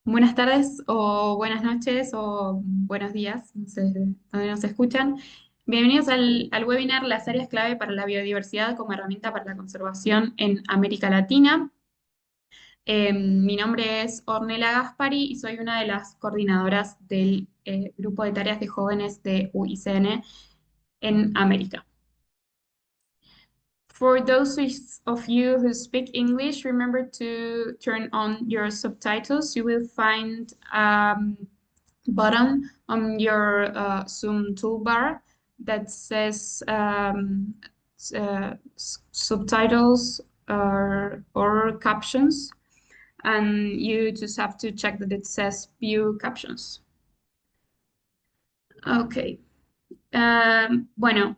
Buenas tardes o buenas noches o buenos días, no sé de dónde nos escuchan. Bienvenidos al webinar Las áreas clave para la biodiversidad como herramienta para la conservación en América Latina. Mi nombre es Ornella Gaspari y soy una de las coordinadoras del grupo de tareas de jóvenes de UICN en América. For those of you who speak English, remember to turn on your subtitles. You will find button on your Zoom toolbar that says subtitles or captions, and you just have to check that it says view captions. Ok. Bueno,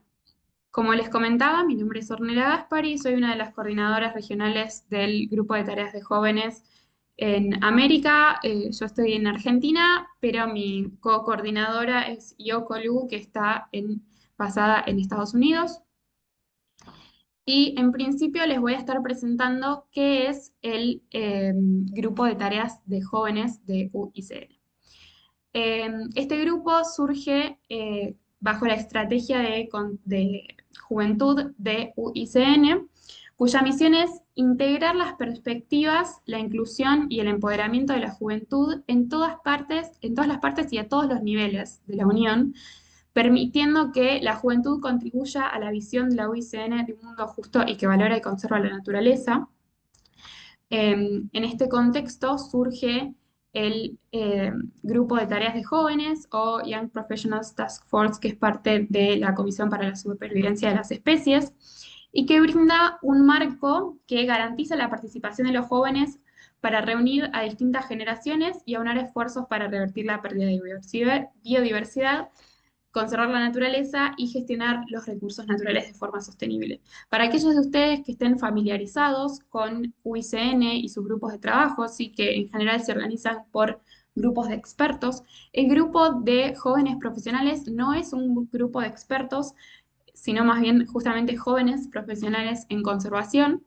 como les comentaba, mi nombre es Ornella Gaspari y soy una de las coordinadoras regionales del grupo de tareas de jóvenes en América. Yo estoy en Argentina, pero mi co-coordinadora es Yoko Lu, que está basada en Estados Unidos. Y en principio les voy a estar presentando qué es el grupo de tareas de jóvenes de UICN. Este grupo surge bajo la estrategia de juventud de UICN, cuya misión es integrar las perspectivas, la inclusión y el empoderamiento de la juventud en todas las partes y a todos los niveles de la Unión, permitiendo que la juventud contribuya a la visión de la UICN de un mundo justo y que valora y conserva la naturaleza. En este contexto surge el grupo de tareas de jóvenes o Young Professionals Task Force, que es parte de la Comisión para la Supervivencia de las Especies y que brinda un marco que garantiza la participación de los jóvenes para reunir a distintas generaciones y aunar esfuerzos para revertir la pérdida de biodiversidad, conservar la naturaleza y gestionar los recursos naturales de forma sostenible. Para aquellos de ustedes que estén familiarizados con UICN y sus grupos de trabajo, sí que en general se organizan por grupos de expertos, el grupo de jóvenes profesionales no es un grupo de expertos, sino más bien justamente jóvenes profesionales en conservación,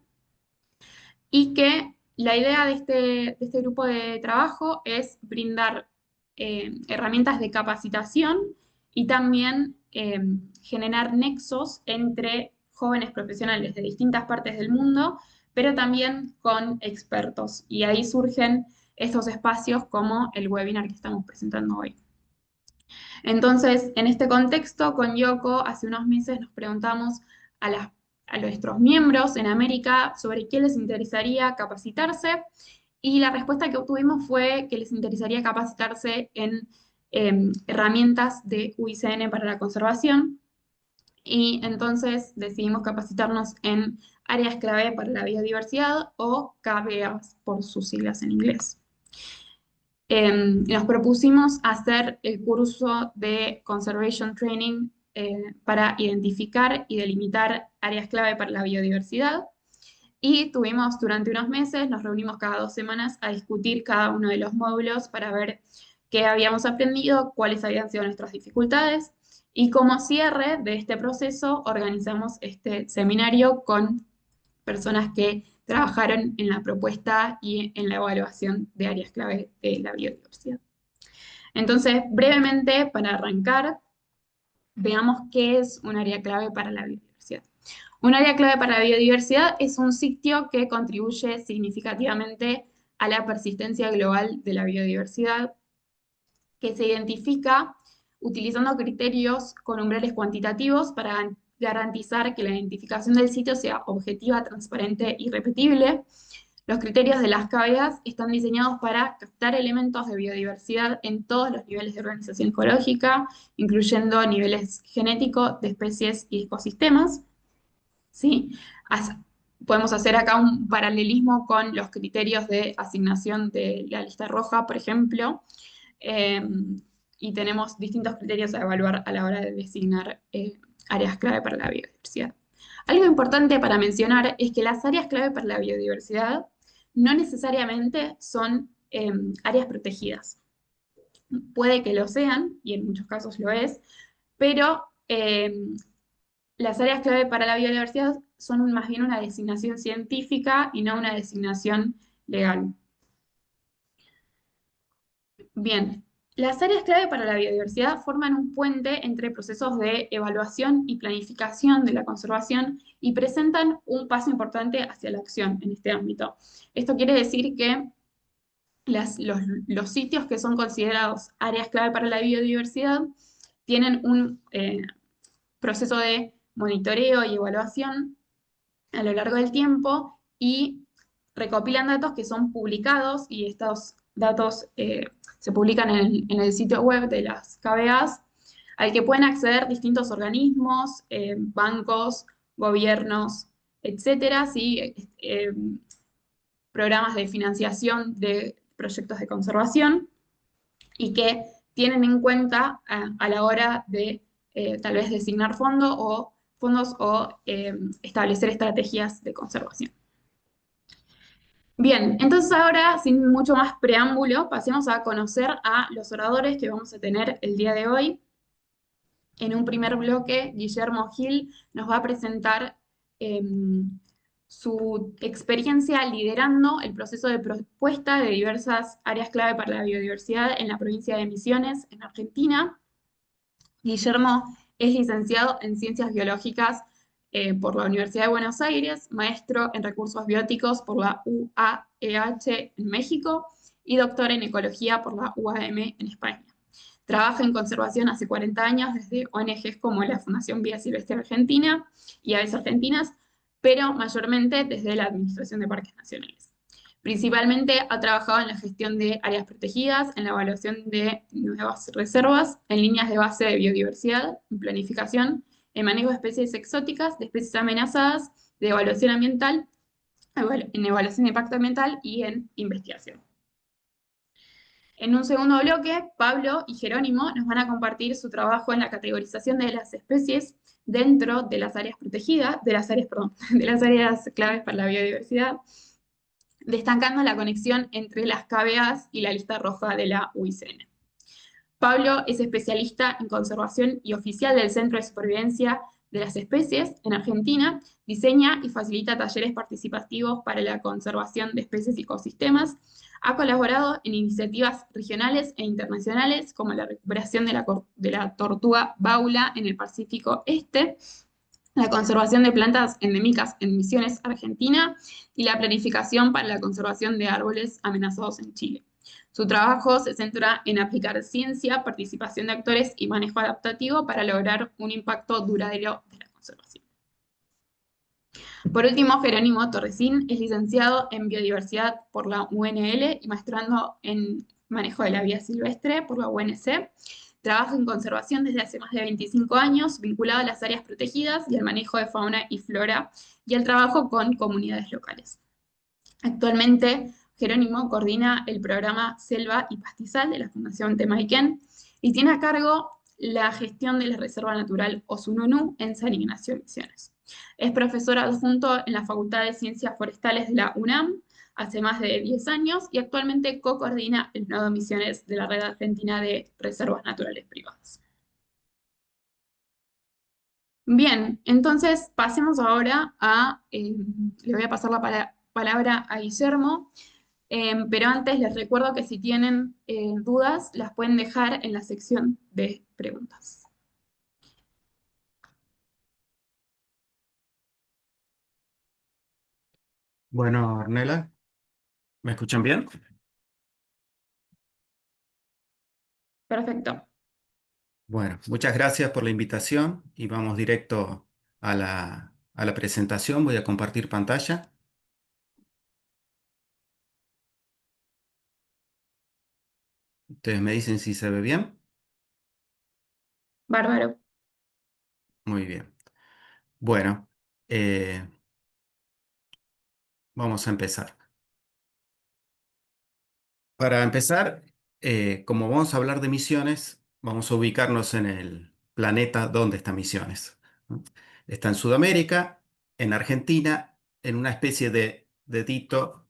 y que la idea de este grupo de trabajo es brindar herramientas de capacitación y también generar nexos entre jóvenes profesionales de distintas partes del mundo, pero también con expertos. Y ahí surgen estos espacios como el webinar que estamos presentando hoy. Entonces, en este contexto, con Yoko, hace unos meses nos preguntamos a, a nuestros miembros en América sobre qué les interesaría capacitarse, y la respuesta que obtuvimos fue que les interesaría capacitarse en herramientas de UICN para la conservación, y entonces decidimos capacitarnos en áreas clave para la biodiversidad o KBAs por sus siglas en inglés. Nos propusimos hacer el curso de Conservation Training para identificar y delimitar áreas clave para la biodiversidad. Y tuvimos durante unos meses, nos reunimos cada 2 semanas a discutir cada uno de los módulos para ver qué habíamos aprendido, cuáles habían sido nuestras dificultades. Y como cierre de este proceso, organizamos este seminario con personas que trabajaron en la propuesta y en la evaluación de áreas clave de la biodiversidad. Entonces, brevemente, para arrancar, veamos qué es un área clave para la biodiversidad. Un área clave para la biodiversidad es un sitio que contribuye significativamente a la persistencia global de la biodiversidad, que se identifica utilizando criterios con umbrales cuantitativos para garantizar que la identificación del sitio sea objetiva, transparente y repetible. Los criterios de las KBAs están diseñados para captar elementos de biodiversidad en todos los niveles de organización ecológica, incluyendo niveles genéticos de especies y ecosistemas. ¿Sí? Podemos hacer acá un paralelismo con los criterios de asignación de la lista roja, por ejemplo, eh, y tenemos distintos criterios a evaluar a la hora de designar áreas clave para la biodiversidad. Algo importante para mencionar es que las áreas clave para la biodiversidad no necesariamente son áreas protegidas. Puede que lo sean, y en muchos casos lo es, pero las áreas clave para la biodiversidad son más bien una designación científica y no una designación legal. Bien, las áreas clave para la biodiversidad forman un puente entre procesos de evaluación y planificación de la conservación y presentan un paso importante hacia la acción en este ámbito. Esto quiere decir que los sitios que son considerados áreas clave para la biodiversidad tienen un proceso de monitoreo y evaluación a lo largo del tiempo y recopilan datos que son publicados y estos datos se publican en el sitio web de las KBAs al que pueden acceder distintos organismos, bancos, gobiernos, etcétera, ¿sí? Programas de financiación de proyectos de conservación y que tienen en cuenta a la hora de tal vez designar fondos o establecer estrategias de conservación. Bien, entonces ahora, sin mucho más preámbulo, pasemos a conocer a los oradores que vamos a tener el día de hoy. En un primer bloque, Guillermo Gil nos va a presentar eh, su experiencia liderando el proceso de propuesta de diversas áreas clave para la biodiversidad en la provincia de Misiones, en Argentina. Guillermo es licenciado en Ciencias Biológicas por la Universidad de Buenos Aires, maestro en Recursos Bióticos por la UAEH en México y doctor en Ecología por la UAM en España. Trabaja en conservación hace 40 años desde ONGs como la Fundación Vía Silvestre Argentina y Aves Argentinas, pero mayormente desde la Administración de Parques Nacionales. Principalmente ha trabajado en la gestión de áreas protegidas, en la evaluación de nuevas reservas, en líneas de base de biodiversidad, en planificación, en manejo de especies exóticas, de especies amenazadas, de evaluación ambiental, en evaluación de impacto ambiental y en investigación. En un segundo bloque, Pablo y Jerónimo nos van a compartir su trabajo en la categorización de las especies dentro de las áreas protegidas, de las áreas claves para la biodiversidad, destacando la conexión entre las KBAs y la lista roja de la UICN. Pablo es especialista en conservación y oficial del Centro de Supervivencia de las Especies en Argentina, diseña y facilita talleres participativos para la conservación de especies y ecosistemas. Ha colaborado en iniciativas regionales e internacionales como la recuperación de la tortuga baula en el Pacífico Este, la conservación de plantas endémicas en Misiones, Argentina, y la planificación para la conservación de árboles amenazados en Chile. Su trabajo se centra en aplicar ciencia, participación de actores y manejo adaptativo para lograr un impacto duradero de la conservación. Por último, Jerónimo Torresín es licenciado en Biodiversidad por la UNL y maestrando en Manejo de la Vida Silvestre por la UNC. Trabaja en conservación desde hace más de 25 años, vinculado a las áreas protegidas y al manejo de fauna y flora y al trabajo con comunidades locales. Actualmente, Jerónimo coordina el programa Selva y Pastizal de la Fundación Temaiken y tiene a cargo la gestión de la Reserva Natural Osununú en San Ignacio, Misiones. Es profesor adjunto en la Facultad de Ciencias Forestales de la UNAM hace más de 10 años y actualmente co-coordina el Nodo Misiones de la Red Argentina de Reservas Naturales Privadas. Bien, entonces pasemos ahora le voy a pasar la palabra a Guillermo, pero antes les recuerdo que si tienen dudas las pueden dejar en la sección de preguntas. Bueno, Ornella, ¿me escuchan bien? Perfecto. Bueno, muchas gracias por la invitación y vamos directo a la presentación. Voy a compartir pantalla. Ustedes me dicen si se ve bien. Bárbaro. Muy bien. Bueno, eh, vamos a empezar. Para empezar, como vamos a hablar de misiones, vamos a ubicarnos en el planeta donde está Misiones, ¿no? Está en Sudamérica, en Argentina, en una especie de dedito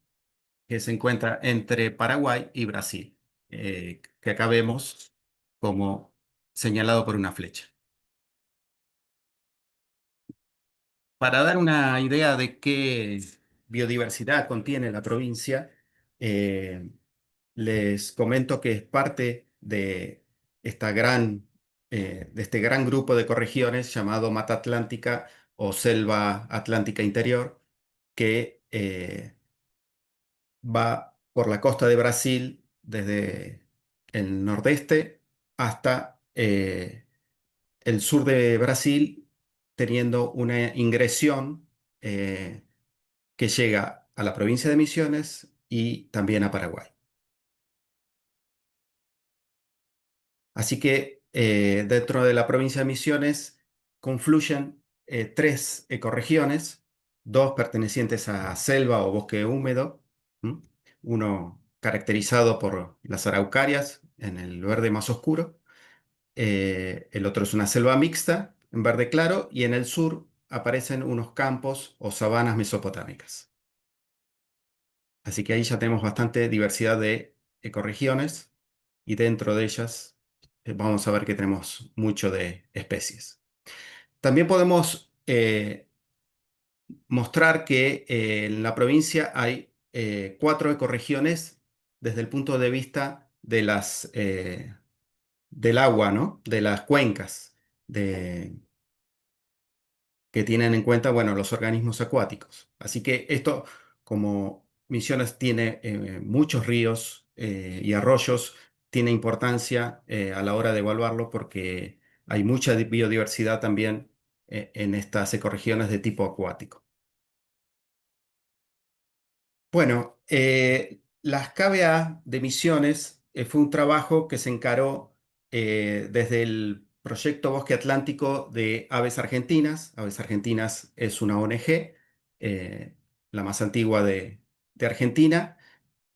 que se encuentra entre Paraguay y Brasil, que acá vemos como señalado por una flecha. Para dar una idea de qué biodiversidad contiene la provincia, les comento que es parte de este gran grupo de ecorregiones llamado Mata Atlántica o Selva Atlántica Interior, que va por la costa de Brasil desde el nordeste hasta el sur de Brasil, teniendo una ingresión que llega a la provincia de Misiones y también a Paraguay. Así que dentro de la provincia de Misiones confluyen tres ecorregiones, dos pertenecientes a selva o bosque húmedo, ¿m? Uno caracterizado por las araucarias en el verde más oscuro, el otro es una selva mixta en verde claro y en el sur aparecen unos campos o sabanas mesopotámicas. Así que ahí ya tenemos bastante diversidad de ecorregiones y dentro de ellas vamos a ver que tenemos mucho de especies. También podemos mostrar que en la provincia hay cuatro ecorregiones desde el punto de vista de del agua, ¿no? De las cuencas, que tienen en cuenta, bueno, los organismos acuáticos. Así que esto, como Misiones tiene muchos ríos y arroyos, tiene importancia a la hora de evaluarlo porque hay mucha biodiversidad también en estas ecorregiones de tipo acuático. Bueno, las KBA de Misiones fue un trabajo que se encaró desde el proyecto Bosque Atlántico de Aves Argentinas. Aves Argentinas es una ONG, la más antigua de Argentina,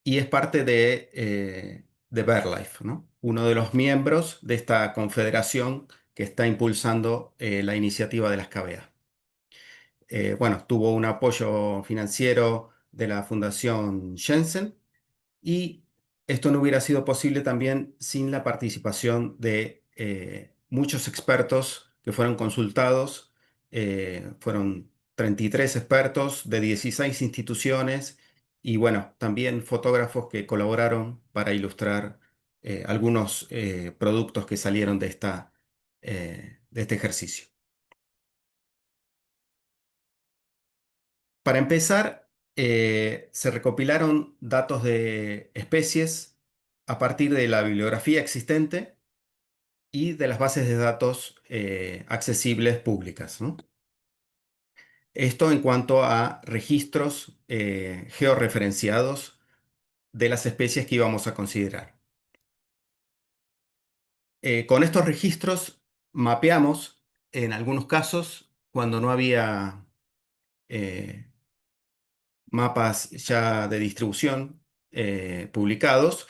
y es parte de BirdLife, ¿no? Uno de los miembros de esta confederación que está impulsando la iniciativa de las KBA. Bueno, tuvo un apoyo financiero de la Fundación Jensen y esto no hubiera sido posible también sin la participación de muchos expertos que fueron consultados. Fueron 33 expertos de 16 instituciones y bueno, también fotógrafos que colaboraron para ilustrar algunos productos que salieron de este ejercicio. Para empezar, se recopilaron datos de especies a partir de la bibliografía existente y de las bases de datos accesibles públicas, ¿no? Esto en cuanto a registros georreferenciados de las especies que íbamos a considerar. Con estos registros mapeamos, en algunos casos, cuando no había eh, mapas ya de distribución publicados,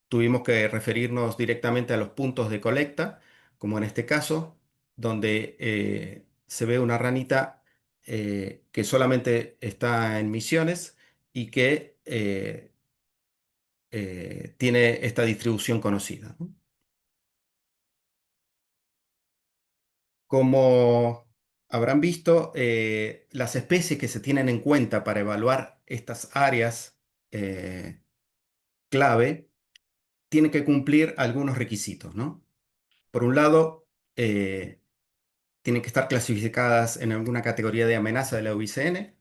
tuvimos que referirnos directamente a los puntos de colecta, como en este caso, donde se ve una ranita que solamente está en Misiones y que tiene esta distribución conocida, ¿no? Como habrán visto, las especies que se tienen en cuenta para evaluar estas áreas eh, clave tienen que cumplir algunos requisitos, ¿no? Por un lado, tienen que estar clasificadas en alguna categoría de amenaza de la UICN.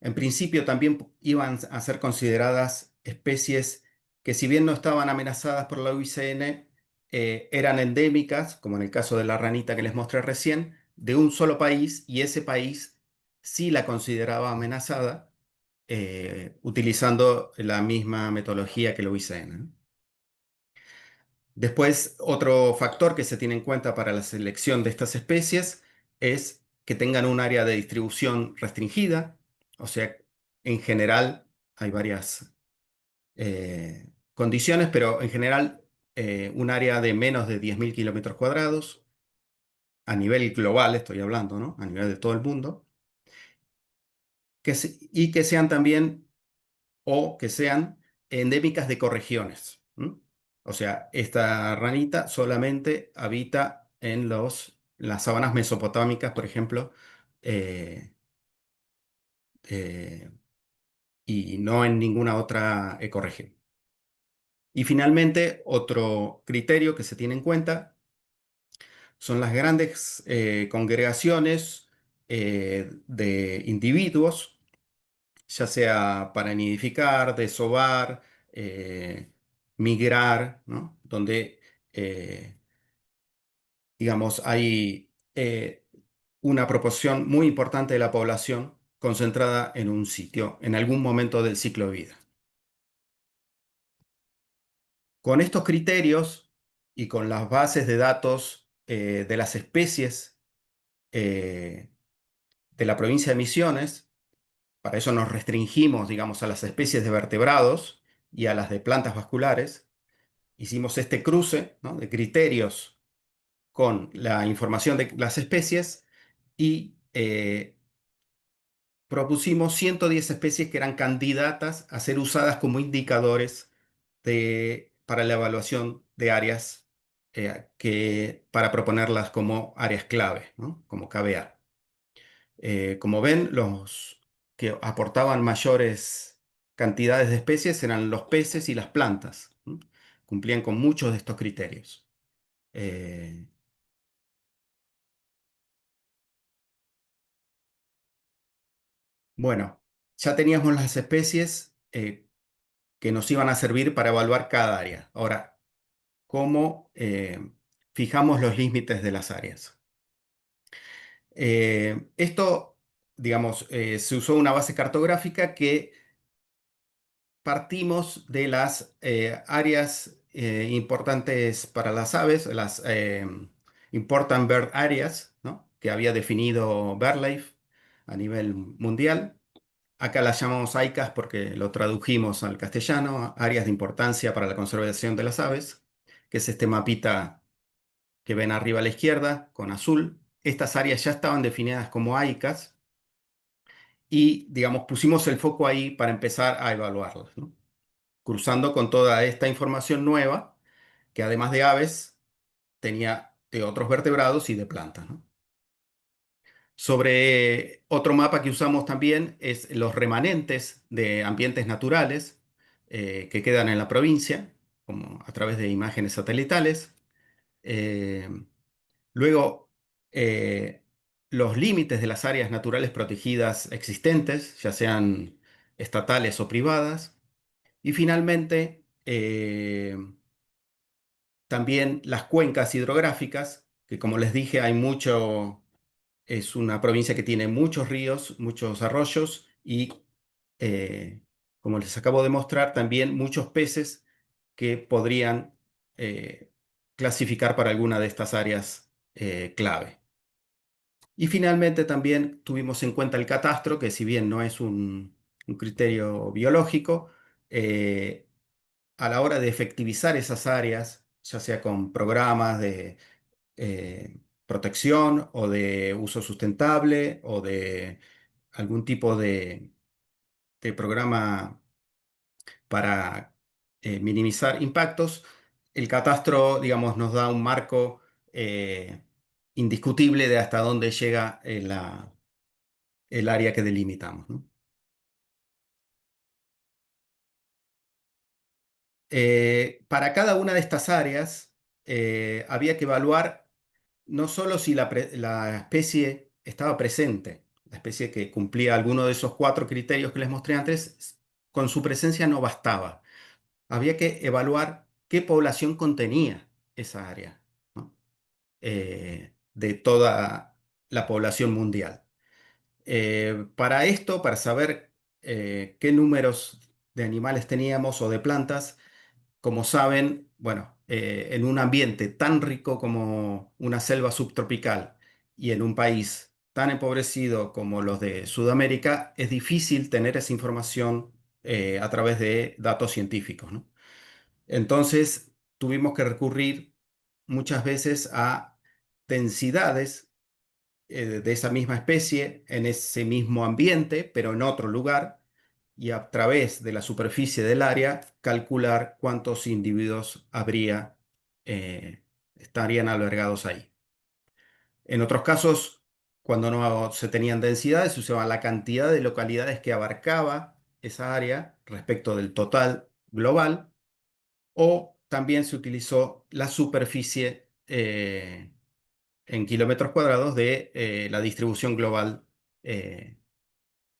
En principio también iban a ser consideradas especies que si bien no estaban amenazadas por la UICN, eran endémicas, como en el caso de la ranita que les mostré recién, de un solo país y ese país sí la consideraba amenazada, utilizando la misma metodología que la UICN, ¿no? Después, otro factor que se tiene en cuenta para la selección de estas especies es que tengan un área de distribución restringida, o sea, en general hay varias condiciones, pero en general un área de menos de 10.000 kilómetros cuadrados, a nivel global estoy hablando, ¿no? A nivel de todo el mundo, y que sean también o que sean endémicas de ecorregiones. ¿M? O sea, esta ranita solamente habita en las sabanas mesopotámicas, por ejemplo, eh, eh, y no en ninguna otra ecorregión. Y finalmente, otro criterio que se tiene en cuenta son las grandes congregaciones de individuos, ya sea para nidificar, desovar, eh, migrar, ¿no? Donde, eh, digamos, hay una proporción muy importante de la población concentrada en un sitio, en algún momento del ciclo de vida. Con estos criterios y con las bases de datos de las especies eh, de la provincia de Misiones, para eso nos restringimos, digamos, a las especies de vertebrados y a las de plantas vasculares. Hicimos este cruce, ¿no?, de criterios con la información de las especies y propusimos 110 especies que eran candidatas a ser usadas como indicadores para la evaluación de áreas para proponerlas como áreas clave, ¿no?, como KBA. Como ven, los que aportaban mayores cantidades de especies eran los peces y las plantas, ¿no? Cumplían con muchos de estos criterios. Eh, bueno, ya teníamos las especies que nos iban a servir para evaluar cada área. Ahora, ¿cómo fijamos los límites de las áreas? Esto, digamos, se usó una base cartográfica que partimos de las áreas importantes para las aves, las Important Bird Areas, ¿no?, que había definido BirdLife a nivel mundial. Acá las llamamos AICAS porque lo tradujimos al castellano, áreas de importancia para la conservación de las aves, que es este mapita que ven arriba a la izquierda con azul. Estas áreas ya estaban definidas como AICAS y, digamos, pusimos el foco ahí para empezar a evaluarlas, ¿no?, cruzando con toda esta información nueva que además de aves tenía de otros vertebrados y de plantas, ¿no? Sobre otro mapa que usamos también es los remanentes de ambientes naturales que quedan en la provincia, como a través de imágenes satelitales. Eh, Luego, eh, los límites de las áreas naturales protegidas existentes, ya sean estatales o privadas. Y finalmente, también las cuencas hidrográficas, que como les dije, es una provincia que tiene muchos ríos, muchos arroyos y, eh, como les acabo de mostrar, también muchos peces que podrían clasificar para alguna de estas áreas clave. Y finalmente también tuvimos en cuenta el catastro, que si bien no es un criterio biológico, eh, a la hora de efectivizar esas áreas, ya sea con programas de protección o de uso sustentable o de algún tipo de programa para minimizar impactos, el catastro, digamos, nos da un marco indiscutible de hasta dónde llega el área que delimitamos, ¿no? Para cada una de estas áreas había que evaluar no solo si la especie estaba presente, la especie que cumplía alguno de esos cuatro criterios que les mostré antes, con su presencia no bastaba. Había que evaluar qué población contenía esa área, ¿no?, de toda la población mundial. Para esto, para saber qué números de animales teníamos o de plantas, como saben, bueno, en un ambiente tan rico como una selva subtropical y en un país tan empobrecido como los de Sudamérica, es difícil tener esa información a través de datos científicos, ¿no? Entonces, tuvimos que recurrir muchas veces a densidades de esa misma especie en ese mismo ambiente, pero en otro lugar, y a través de la superficie del área calcular cuántos individuos estarían albergados ahí. En otros casos, cuando no se tenían densidades, se usaba la cantidad de localidades que abarcaba esa área respecto del total global, o también se utilizó la superficie en kilómetros cuadrados de la distribución global eh,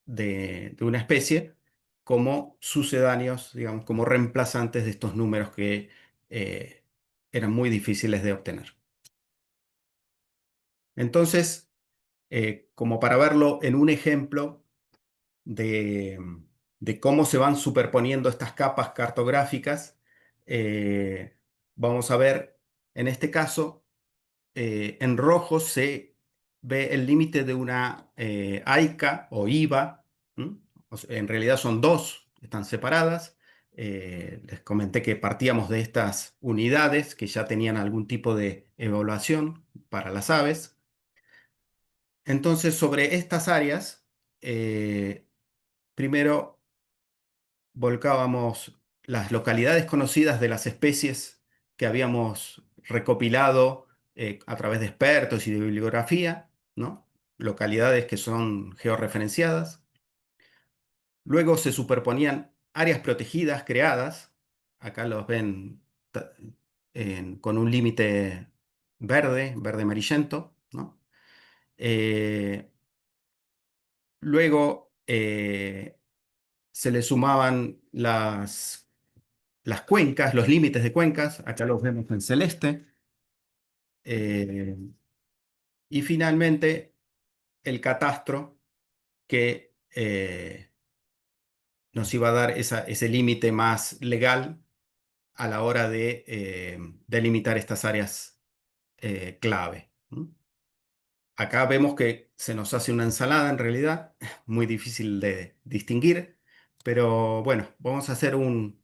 de una especie como sucedáneos, digamos, como reemplazantes de estos números que eh, eran muy difíciles de obtener. Entonces, como para verlo en un ejemplo de, de cómo se van superponiendo estas capas cartográficas, eh, vamos a ver en este caso en rojo se ve el límite de una AICA o IVA. ¿M? O sea, en realidad son dos, están separadas. Les comenté que partíamos de estas unidades que ya tenían algún tipo de evaluación para las aves. Entonces, sobre estas áreas, eh, primero volcábamos las localidades conocidas de las especies que habíamos recopilado a través de expertos y de bibliografía, ¿no? Localidades que son georreferenciadas. Luego se superponían áreas protegidas creadas. Acá los ven con un límite verde, verde amarillento, ¿no? Eh, luego se le sumaban las cuencas, los límites de cuencas, acá los vemos en celeste, eh, y finalmente el catastro que nos iba a dar ese límite más legal a la hora de delimitar estas áreas clave. ¿M? Acá vemos que se nos hace una ensalada en realidad, muy difícil de distinguir, pero bueno, vamos a hacer un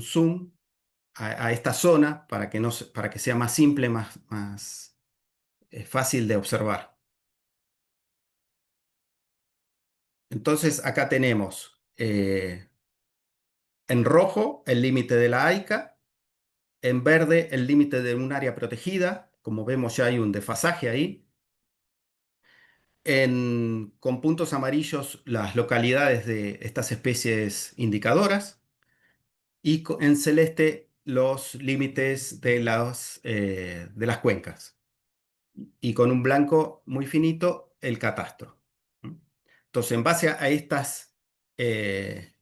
zoom a esta zona para que, no, para que sea más simple, más fácil de observar. Entonces acá tenemos en rojo el límite de la AICA, en verde el límite de un área protegida, como vemos ya hay un desfasaje ahí, con puntos amarillos las localidades de estas especies indicadoras y en celeste los límites de las cuencas. Y con un blanco muy finito el catastro. ¿M? Entonces, en base a estas eh,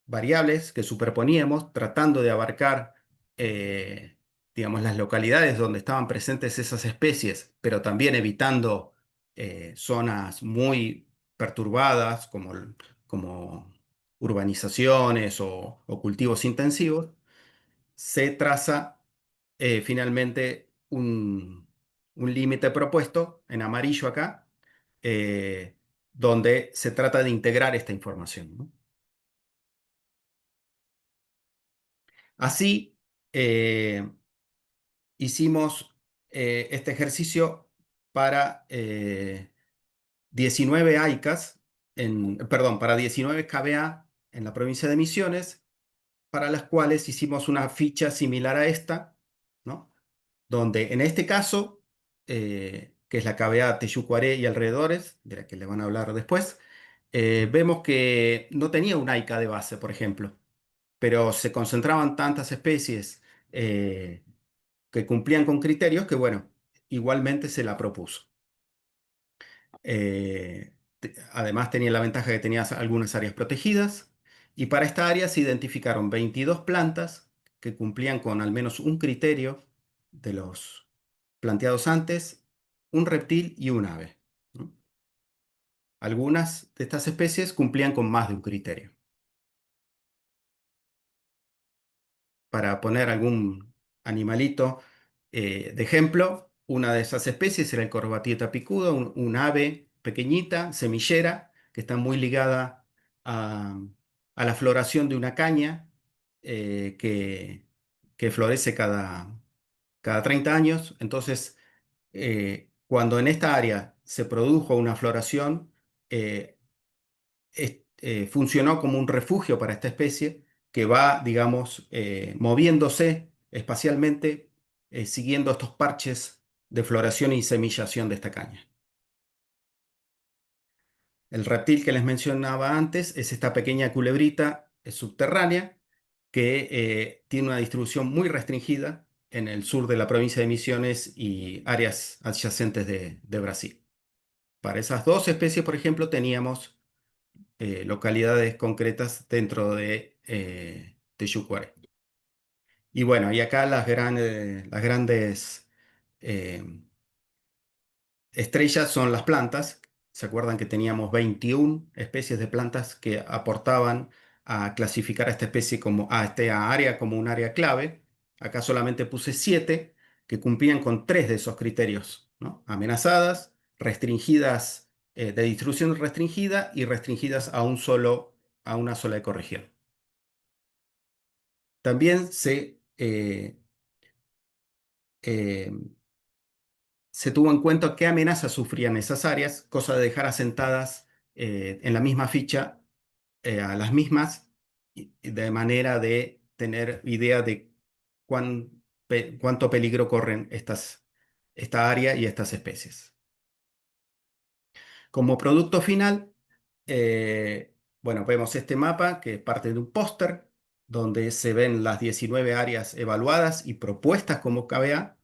variables que superponíamos, tratando de abarcar, eh, digamos, las localidades donde estaban presentes esas especies, pero también evitando zonas muy perturbadas como urbanizaciones o cultivos intensivos, se traza finalmente un límite propuesto en amarillo acá, eh, donde se trata de integrar esta información, ¿no? Así, eh, hicimos este ejercicio para 19 AICAS, perdón, para 19 KBA en la provincia de Misiones, para las cuales hicimos una ficha similar a esta, ¿no? Donde en este caso, que es la KBA Teyucuaré y alrededores, de la que le van a hablar después, vemos que no tenía un AICA de base, por ejemplo, pero se concentraban tantas especies eh, que cumplían con criterios que, bueno, igualmente se la propuso. Además tenía la ventaja que tenía algunas áreas protegidas y para esta área se identificaron 22 plantas que cumplían con al menos un criterio de los planteados antes, un reptil y un ave, ¿no? Algunas de estas especies cumplían con más de un criterio. Para poner algún animalito de ejemplo, una de esas especies era el corbatieta picudo, un ave pequeñita, semillera, que está muy ligada a, a la floración de una caña eh, que, que florece cada 30 años. Entonces, cuando en esta área se produjo una floración, eh, funcionó como un refugio para esta especie que va, digamos, moviéndose espacialmente, siguiendo estos parches de floración y semillación de esta caña. El reptil que les mencionaba antes es esta pequeña culebrita subterránea que tiene una distribución muy restringida en el sur de la provincia de Misiones y áreas adyacentes de Brasil. Para esas dos especies, por ejemplo, teníamos localidades concretas dentro de Teyucuaré. Y bueno, y acá las grandes eh, estrellas son las plantas. ¿Se acuerdan que teníamos 21 especies de plantas que aportaban a clasificar a esta especie como a esta área como un área clave? Acá solamente puse 7 que cumplían con 3 de esos criterios, ¿no? Amenazadas, restringidas, de distribución restringida y restringidas a una sola ecorregión. También eh, se tuvo en cuenta qué amenazas sufrían esas áreas, cosa de dejar asentadas en la misma ficha a las mismas, y de manera de tener idea de cuánto peligro corren esta área y estas especies. Como producto final, bueno, vemos este mapa que es parte de un póster donde se ven las 19 áreas evaluadas y propuestas como KBA,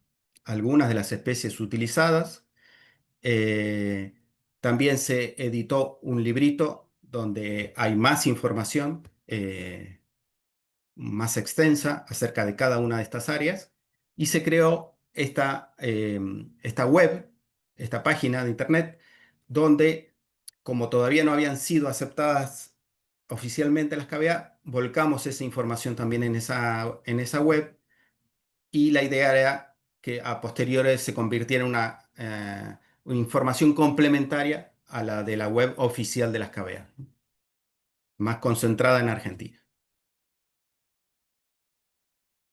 algunas de las especies utilizadas. Eh, También se editó un librito donde hay más información, más extensa acerca de cada una de estas áreas y se creó esta web, esta página de internet, donde como todavía no habían sido aceptadas oficialmente las KBA, volcamos esa información también en esa web y la idea era que a posteriores se convirtiera en una información complementaria a la de la web oficial de las KBA, más concentrada en Argentina.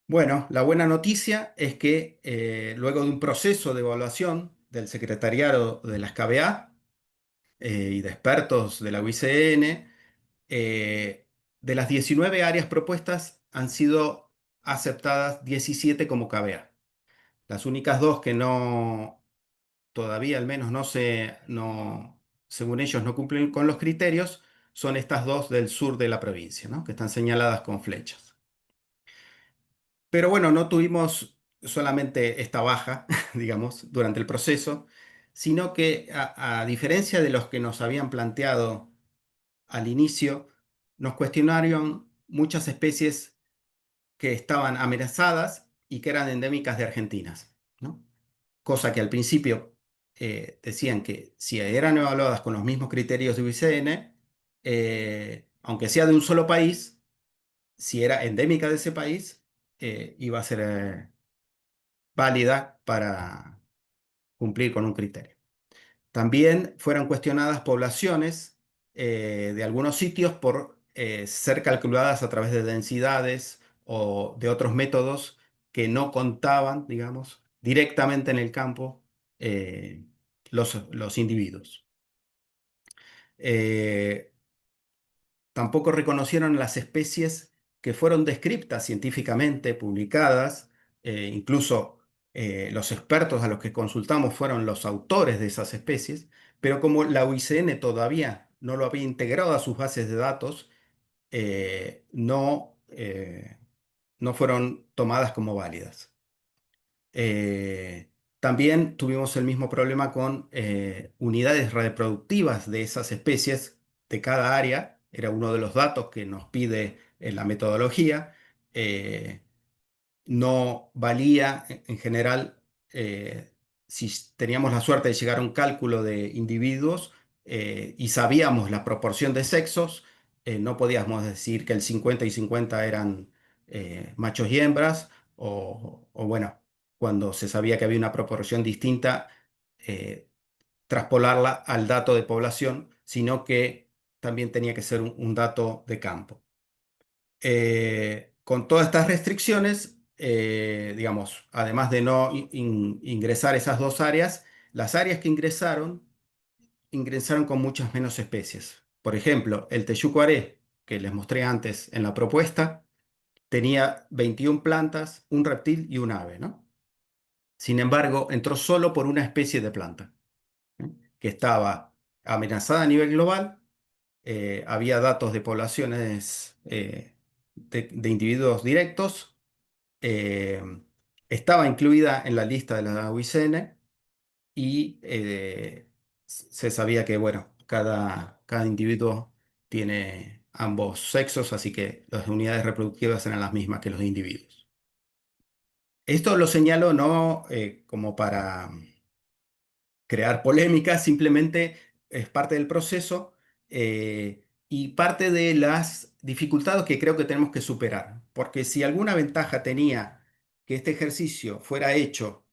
Bueno, la buena noticia es que luego de un proceso de evaluación del secretariado de las KBA y de expertos de la UICN, de las 19 áreas propuestas han sido aceptadas 17 como KBA. Las únicas dos que no, todavía al menos según ellos no cumplen con los criterios, son estas dos del sur de la provincia, ¿no? Que están señaladas con flechas. Pero bueno, no tuvimos solamente esta baja, digamos, durante el proceso, sino que a diferencia de los que nos habían planteado al inicio, nos cuestionaron muchas especies que estaban amenazadas y que eran endémicas de Argentina, ¿no? Cosa que al principio decían que si eran evaluadas con los mismos criterios de UICN, aunque sea de un solo país, si era endémica de ese país, iba a ser válida para cumplir con un criterio. También fueron cuestionadas poblaciones de algunos sitios por ser calculadas a través de densidades o de otros métodos que no contaban, digamos, directamente en el campo los individuos. Eh, Tampoco reconocieron las especies que fueron descritas científicamente, publicadas, incluso los expertos a los que consultamos fueron los autores de esas especies, pero como la UICN todavía no lo había integrado a sus bases de datos, no fueron tomadas como válidas. Eh, También tuvimos el mismo problema con unidades reproductivas de esas especies de cada área. Era uno de los datos que nos pide la metodología. Eh, no valía en general si teníamos la suerte de llegar a un cálculo de individuos y sabíamos la proporción de sexos, no podíamos decir que el 50 y 50 eran machos y hembras, o bueno, cuando se sabía que había una proporción distinta, eh, traspolarla al dato de población, sino que también tenía que ser un dato de campo. Con todas estas restricciones, digamos, además de no ingresar esas dos áreas, las áreas que ingresaron con muchas menos especies. Por ejemplo, el Teyucuaré, que les mostré antes en la propuesta, tenía 21 plantas, un reptil y un ave, ¿no? Sin embargo, entró solo por una especie de planta, ¿eh? Que estaba amenazada a nivel global. Había datos de poblaciones de individuos directos. eh, Estaba incluida en la lista de la UICN y se sabía que, bueno, cada individuo tiene ambos sexos, así que las unidades reproductivas eran las mismas que los individuos. Esto lo señalo no como para crear polémica, simplemente es parte del proceso y parte de las dificultades que creo que tenemos que superar. Porque si alguna ventaja tenía que este ejercicio fuera hecho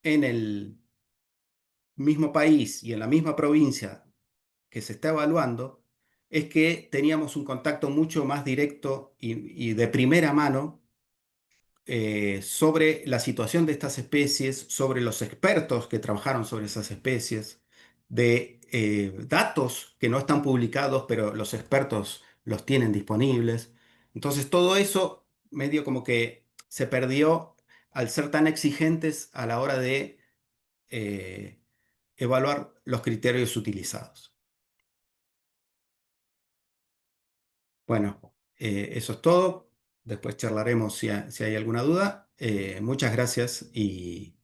en el mismo país y en la misma provincia que se está evaluando, es que teníamos un contacto mucho más directo y de primera mano sobre la situación de estas especies, sobre los expertos que trabajaron sobre esas especies, de datos que no están publicados, pero los expertos los tienen disponibles. Entonces todo eso medio como que se perdió al ser tan exigentes a la hora de eh, evaluar los criterios utilizados. Bueno, eso es todo. Después charlaremos si hay alguna duda. Muchas gracias y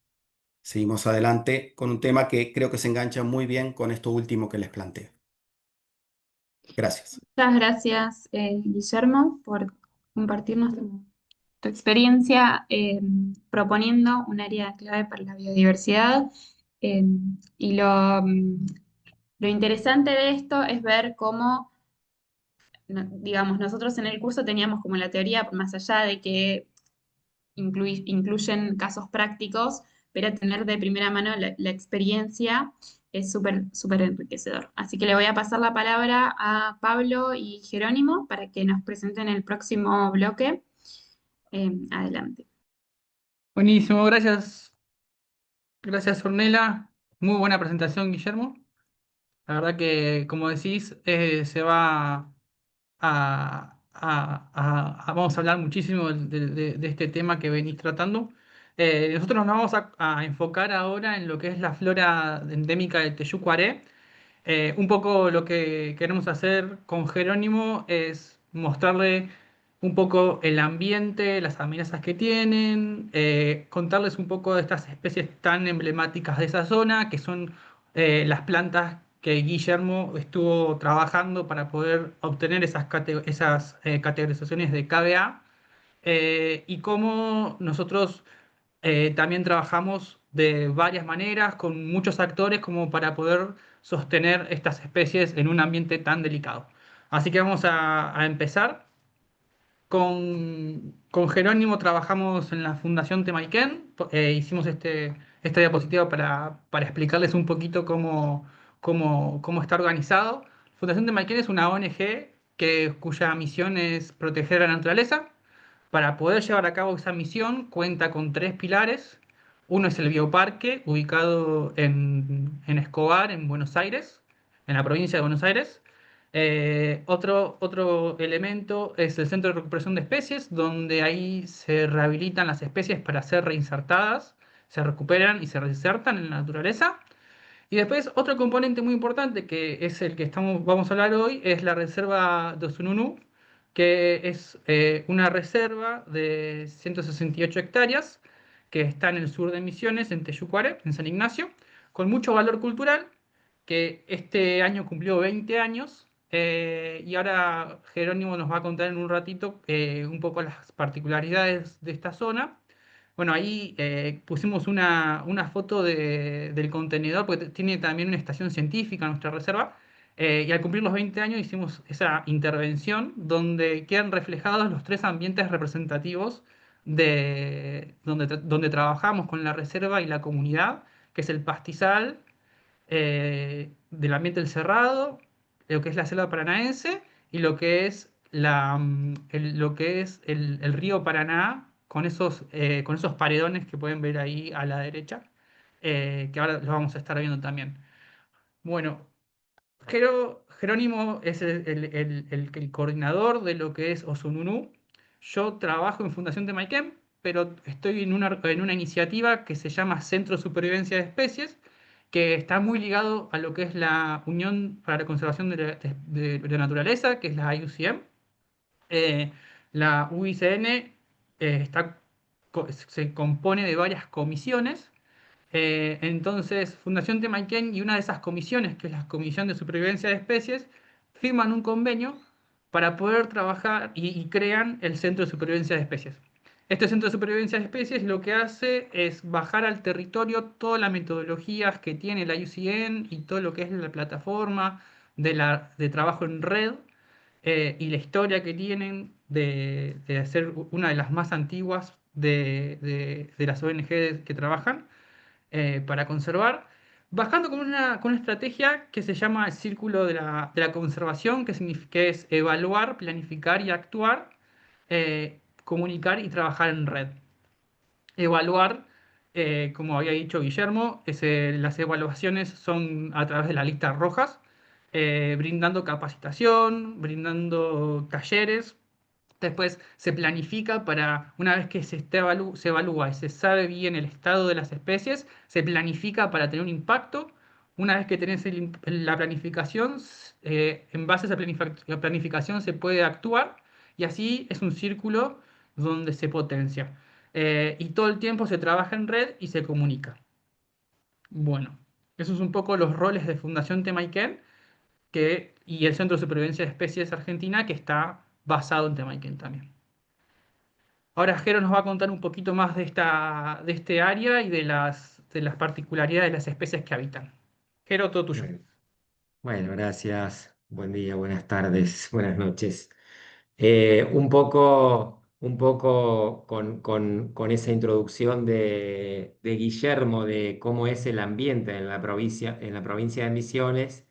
seguimos adelante con un tema que creo que se engancha muy bien con esto último que les planteo. Gracias. Muchas gracias, Guillermo, por compartirnos tu experiencia proponiendo un área clave para la biodiversidad. Eh, y lo interesante de esto es ver cómo, digamos, nosotros en el curso teníamos como la teoría, más allá de que incluyen casos prácticos, pero tener de primera mano la experiencia es súper, súper enriquecedor. Así que le voy a pasar la palabra a Pablo y Jerónimo para que nos presenten el próximo bloque. Adelante. Buenísimo, gracias Ornella. Muy buena presentación, Guillermo. La verdad que, como decís, se va vamos a hablar muchísimo de este tema que venís tratando. Nosotros nos vamos a enfocar ahora en lo que es la flora endémica del Teyucuaré. Un poco lo que queremos hacer con Jerónimo es mostrarle un poco el ambiente, las amenazas que tienen, contarles un poco de estas especies tan emblemáticas de esa zona, que son las plantas que Guillermo estuvo trabajando para poder obtener esas categorizaciones de KBA, y cómo nosotros también trabajamos de varias maneras, con muchos actores, como para poder sostener estas especies en un ambiente tan delicado. Así que vamos a empezar. Con Jerónimo trabajamos en la Fundación Temaiken. Hicimos esta diapositiva para explicarles un poquito cómo está organizado. Fundación Temaiken es una ONG cuya misión es proteger la naturaleza. Para poder llevar a cabo esa misión cuenta con tres pilares. Uno es el bioparque, ubicado en Escobar, en Buenos Aires, en la provincia de Buenos Aires. Otro elemento es el Centro de Recuperación de Especies, donde ahí se rehabilitan las especies para ser reinsertadas, se recuperan y se reinsertan en la naturaleza. Y después otro componente muy importante, que es el que vamos a hablar hoy, es la reserva de Osununú, que es una reserva de 168 hectáreas que está en el sur de Misiones, en Teyucuaré, en San Ignacio, con mucho valor cultural, que este año cumplió 20 años. Y ahora Jerónimo nos va a contar en un ratito un poco las particularidades de esta zona. Bueno, ahí pusimos una foto del contenedor, porque tiene también una estación científica en nuestra reserva. Y al cumplir los 20 años hicimos esa intervención donde quedan reflejados los tres ambientes representativos donde trabajamos con la reserva y la comunidad, que es el pastizal, del ambiente del cerrado, lo que es la selva paranaense y lo que es el río Paraná con esos paredones que pueden ver ahí a la derecha, que ahora los vamos a estar viendo también. Bueno, Jerónimo es el coordinador de lo que es Osununú. Yo trabajo en Fundación Temaiken, pero estoy en una iniciativa que se llama Centro de Supervivencia de Especies, que está muy ligado a lo que es la Unión para la Conservación de la Naturaleza, que es la IUCN. Eh, la UICN se compone de varias comisiones. Entonces, Fundación Temaiken y una de esas comisiones, que es la Comisión de Supervivencia de Especies, firman un convenio para poder trabajar y crean el Centro de Supervivencia de Especies. Este Centro de Supervivencia de Especies lo que hace es bajar al territorio todas las metodologías que tiene la IUCN y todo lo que es la plataforma de trabajo en red, y la historia que tienen de ser una de las más antiguas de las ONG que trabajan para conservar, bajando con una estrategia que se llama el círculo de la conservación, que significa, que es evaluar, planificar y actuar, comunicar y trabajar en red. Evaluar, como había dicho Guillermo, las evaluaciones son a través de las listas rojas, brindando capacitación, brindando talleres. Después se planifica para, una vez que se evalúa y se sabe bien el estado de las especies, se planifica para tener un impacto. Una vez que tenés la planificación, en base a esa la planificación se puede actuar, y así es un círculo donde se potencia. Y todo el tiempo se trabaja en red y se comunica. Bueno, esos son un poco los roles de Fundación Temaiken y el Centro de Supervivencia de Especies Argentina, que está basado en Temaiken también. Ahora Jero nos va a contar un poquito más de este área y de las particularidades de las especies que habitan. Jero, todo tuyo. Bueno, bueno, gracias. Buen día, buenas tardes, buenas noches. Un poco con esa introducción de Guillermo de cómo es el ambiente en la provincia de Misiones.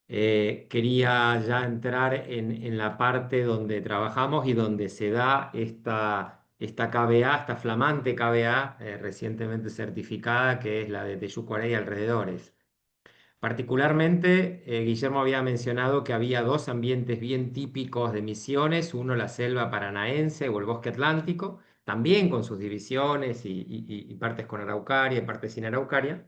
Quería ya entrar en la parte donde trabajamos y donde se da esta KBA, esta flamante KBA, recientemente certificada, que es la de Teyucuaré y alrededores. Particularmente, Guillermo había mencionado que había dos ambientes bien típicos de Misiones: uno la selva paranaense o el bosque atlántico, también con sus divisiones y partes con araucaria y partes sin araucaria,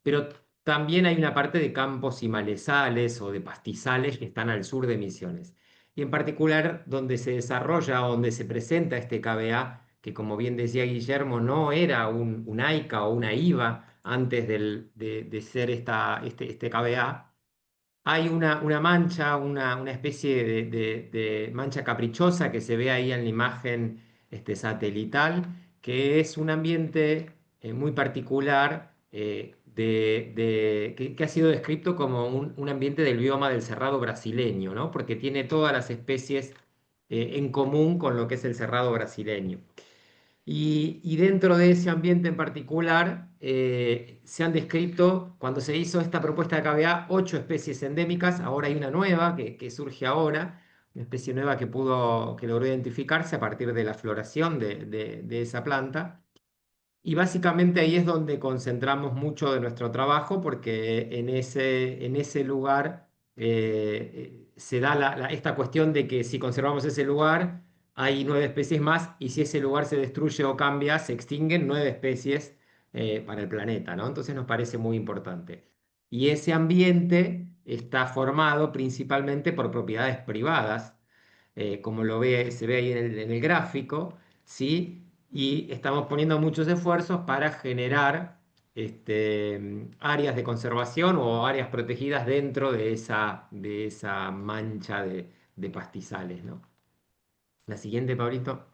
pero también hay una parte de campos y malezales o de pastizales que están al sur de Misiones. Y en particular, donde se desarrolla, donde se presenta este KBA, que como bien decía Guillermo, no era un AICA o una IVA antes de ser este KBA. Hay una mancha, una especie de mancha caprichosa que se ve ahí en la imagen satelital, que es un ambiente muy particular, que ha sido descrito como un ambiente del bioma del cerrado brasileño, ¿no? Porque tiene todas las especies en común con lo que es el cerrado brasileño. Y dentro de ese ambiente en particular, se han descrito, cuando se hizo esta propuesta de KBA, 8 especies endémicas. Ahora hay una nueva que surge ahora, una especie nueva que logró identificarse a partir de la floración de esa planta. Y básicamente ahí es donde concentramos mucho de nuestro trabajo, porque en ese lugar se da esta cuestión de que si conservamos ese lugar, hay 9 especies más, y si ese lugar se destruye o cambia, se extinguen 9 especies para el planeta, ¿no? Entonces nos parece muy importante. Y ese ambiente está formado principalmente por propiedades privadas, como se ve ahí en el gráfico, ¿sí? Y estamos poniendo muchos esfuerzos para generar áreas de conservación o áreas protegidas dentro de esa mancha de pastizales, ¿no? La siguiente, Pablito.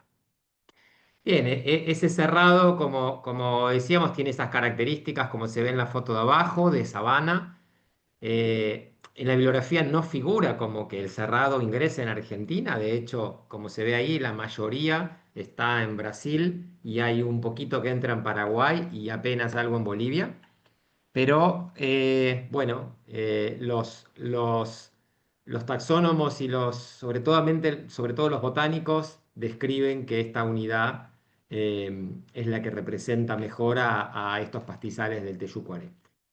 Bien, ese cerrado, como decíamos, tiene esas características como se ve en la foto de abajo, de sabana. En la bibliografía no figura como que el cerrado ingrese en Argentina. De hecho, como se ve ahí, la mayoría está en Brasil, y hay un poquito que entra en Paraguay y apenas algo en Bolivia. Pero bueno, los taxónomos y sobre todo los botánicos describen que esta unidad es la que representa mejor a estos pastizales del Teyucuaré.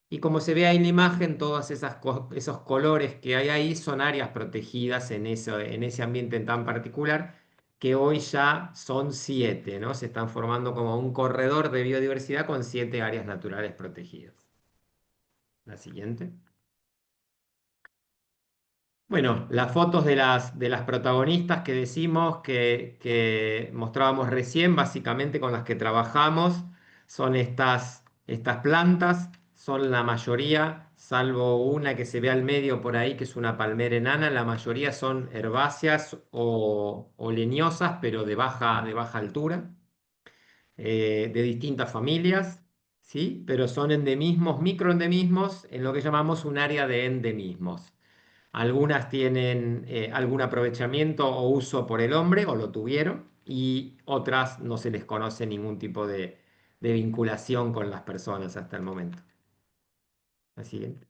Y como se ve ahí en la imagen, todos esos colores que hay ahí son áreas protegidas en ese ambiente tan particular, que hoy ya son 7, ¿no? Se están formando como un corredor de biodiversidad con 7 áreas naturales protegidas. La siguiente. Bueno, las fotos de las protagonistas que decimos que mostrábamos recién, básicamente con las que trabajamos, son estas plantas, son la mayoría, salvo una que se ve al medio por ahí, que es una palmera enana, la mayoría son herbáceas o leñosas, pero de baja altura, de distintas familias, ¿sí? Pero son endemismos, microendemismos, en lo que llamamos un área de endemismos. Algunas tienen algún aprovechamiento o uso por el hombre o lo tuvieron y otras no se les conoce ningún tipo de vinculación con las personas hasta el momento. La siguiente.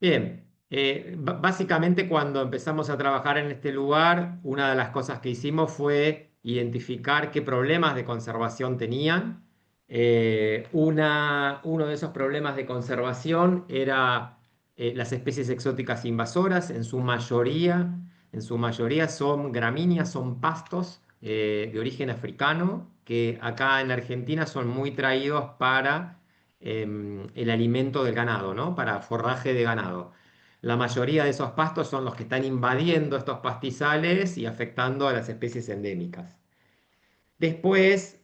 Bien, básicamente cuando empezamos a trabajar en este lugar, una de las cosas que hicimos fue identificar qué problemas de conservación tenían. Uno de esos problemas de conservación era las especies exóticas invasoras, en su mayoría son gramíneas, son pastos de origen africano, que acá en Argentina son muy traídos para el alimento del ganado, ¿no? Para forraje de ganado. La mayoría de esos pastos son los que están invadiendo estos pastizales y afectando a las especies endémicas. Después,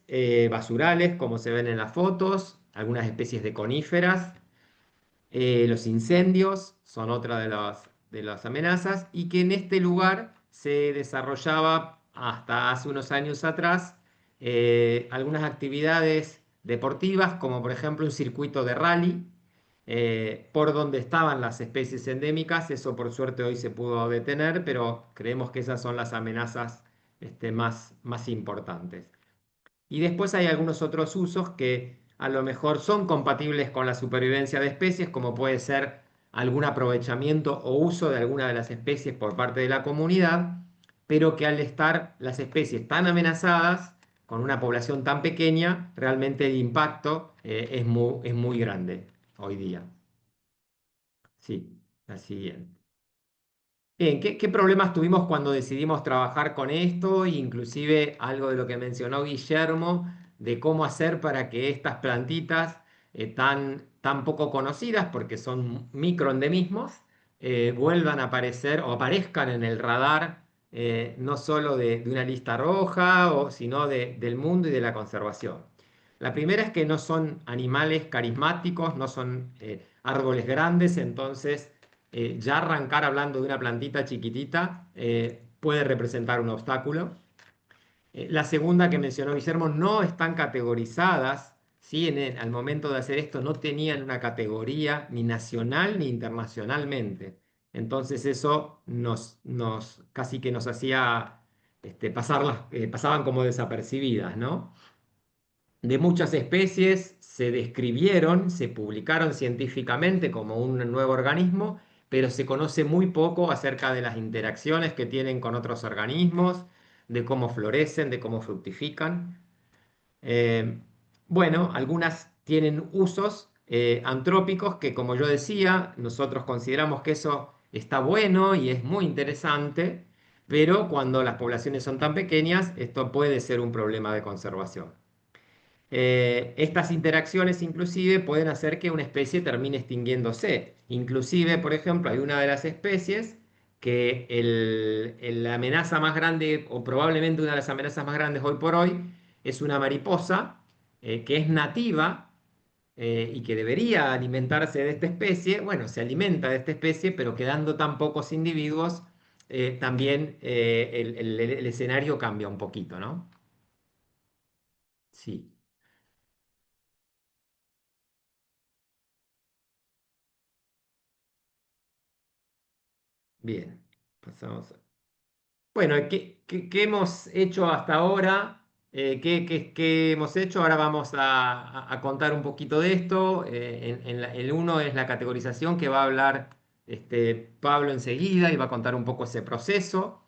basurales, como se ven en las fotos, algunas especies de coníferas, los incendios son otra de las amenazas y que en este lugar se desarrollaba hasta hace unos años atrás algunas actividades deportivas, como por ejemplo un circuito de rally, por donde estaban las especies endémicas. Eso por suerte hoy se pudo detener, pero creemos que esas son las amenazas más importantes. Y después hay algunos otros usos que a lo mejor son compatibles con la supervivencia de especies, como puede ser algún aprovechamiento o uso de alguna de las especies por parte de la comunidad, pero que al estar las especies tan amenazadas, con una población tan pequeña, realmente el impacto es muy grande hoy día. Sí, la siguiente. Bien, ¿qué problemas tuvimos cuando decidimos trabajar con esto? Inclusive algo de lo que mencionó Guillermo, de cómo hacer para que estas plantitas tan poco conocidas, porque son microendemismos, vuelvan a aparecer o aparezcan en el radar, no solo de una lista roja, sino del mundo y de la conservación. La primera es que no son animales carismáticos, no son árboles grandes, entonces ya arrancar hablando de una plantita chiquitita puede representar un obstáculo. La segunda que mencionó Guillermo, no están categorizadas, ¿sí? Al momento de hacer esto no tenían una categoría ni nacional ni internacionalmente. Entonces eso casi que nos hacía pasaban como desapercibidas, ¿no? De muchas especies se describieron, se publicaron científicamente como un nuevo organismo, pero se conoce muy poco acerca de las interacciones que tienen con otros organismos, de cómo florecen, de cómo fructifican. Eh, bueno, algunas tienen usos antrópicos que, como yo decía, nosotros consideramos que eso está bueno y es muy interesante, pero cuando las poblaciones son tan pequeñas, esto puede ser un problema de conservación. Estas interacciones inclusive pueden hacer que una especie termine extinguiéndose. Inclusive, por ejemplo, hay una de las especies que la amenaza más grande, o probablemente una de las amenazas más grandes hoy por hoy, es una mariposa que es nativa y que debería alimentarse de esta especie. Bueno, se alimenta de esta especie, pero quedando tan pocos individuos, también el escenario cambia un poquito, ¿no? Sí. Bien, pasamos. Bueno, ¿qué hemos hecho hasta ahora? ¿Qué hemos hecho? Ahora vamos a contar un poquito de esto. El uno es la categorización que va a hablar Pablo enseguida y va a contar un poco ese proceso.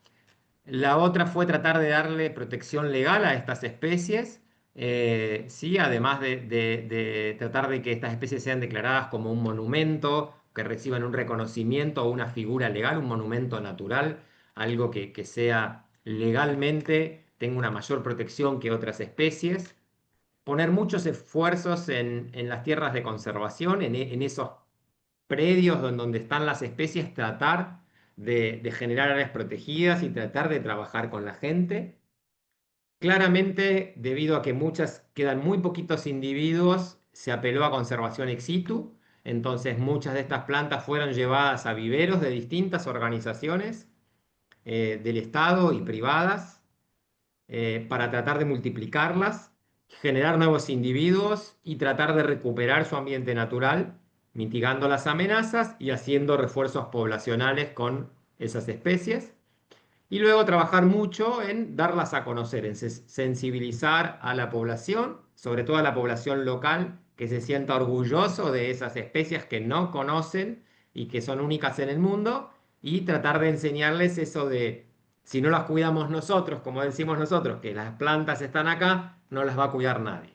La otra fue tratar de darle protección legal a estas especies, sí, además de tratar de que estas especies sean declaradas como un monumento, que reciban un reconocimiento o una figura legal, un monumento natural, algo que sea legalmente, tenga una mayor protección que otras especies. poner muchos esfuerzos en las tierras de conservación, en esos predios donde están las especies, tratar de generar áreas protegidas y tratar de trabajar con la gente. Claramente, debido a que muchas quedan muy poquitos individuos, se apeló a conservación ex situ. Entonces, muchas de estas plantas fueron llevadas a viveros de distintas organizaciones del Estado y privadas para tratar de multiplicarlas, generar nuevos individuos y tratar de recuperar su ambiente natural, mitigando las amenazas y haciendo refuerzos poblacionales con esas especies. Y luego trabajar mucho en darlas a conocer, en sensibilizar a la población, sobre todo a la población local, que se sienta orgulloso de esas especies que no conocen y que son únicas en el mundo, y tratar de enseñarles eso de, si no las cuidamos nosotros, como decimos nosotros, que las plantas están acá, no las va a cuidar nadie.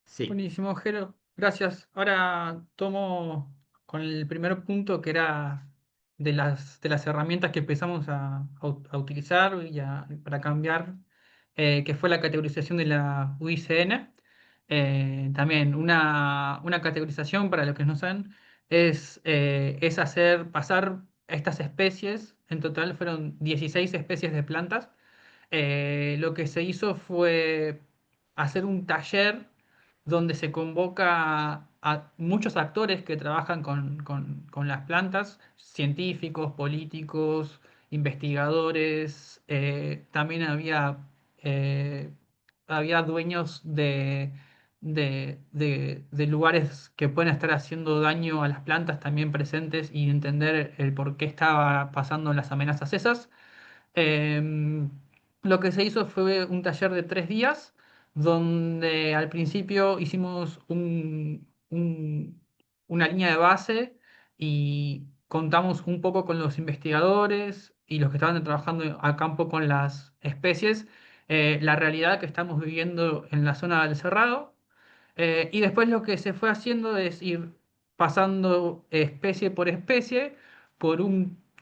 Sí. Buenísimo, Jero. Gracias. Ahora tomo con el primer punto que era de las herramientas que empezamos a utilizar para cambiar, que fue la categorización de la UICN. También una categorización, para los que no saben, es hacer pasar estas especies. En total fueron 16 especies de plantas. Lo que se hizo fue hacer un taller donde se convoca a muchos actores que trabajan con las plantas, científicos, políticos, investigadores, también eh, había dueños de lugares que pueden estar haciendo daño a las plantas también presentes y entender el por qué estaba pasando las amenazas esas. Em, lo que se hizo fue un taller de 3 días, donde al principio hicimos una línea de base y contamos un poco con los investigadores y los que estaban trabajando a campo con las especies, la realidad que estamos viviendo en la zona del Cerrado. Y después lo que se fue haciendo es ir pasando especie por especie por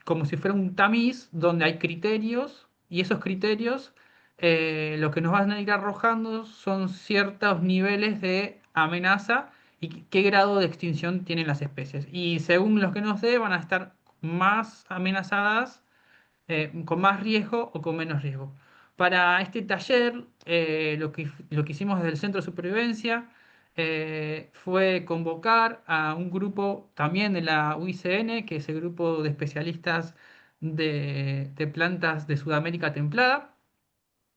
como si fuera un tamiz donde hay criterios y esos criterios lo que nos van a ir arrojando son ciertos niveles de amenaza y qué grado de extinción tienen las especies. Y según los que nos dé van a estar más amenazadas, con más riesgo o con menos riesgo. Para este taller, lo que hicimos desde el Centro de Supervivencia fue convocar a un grupo también de la UICN, que es el grupo de especialistas de plantas de Sudamérica templada,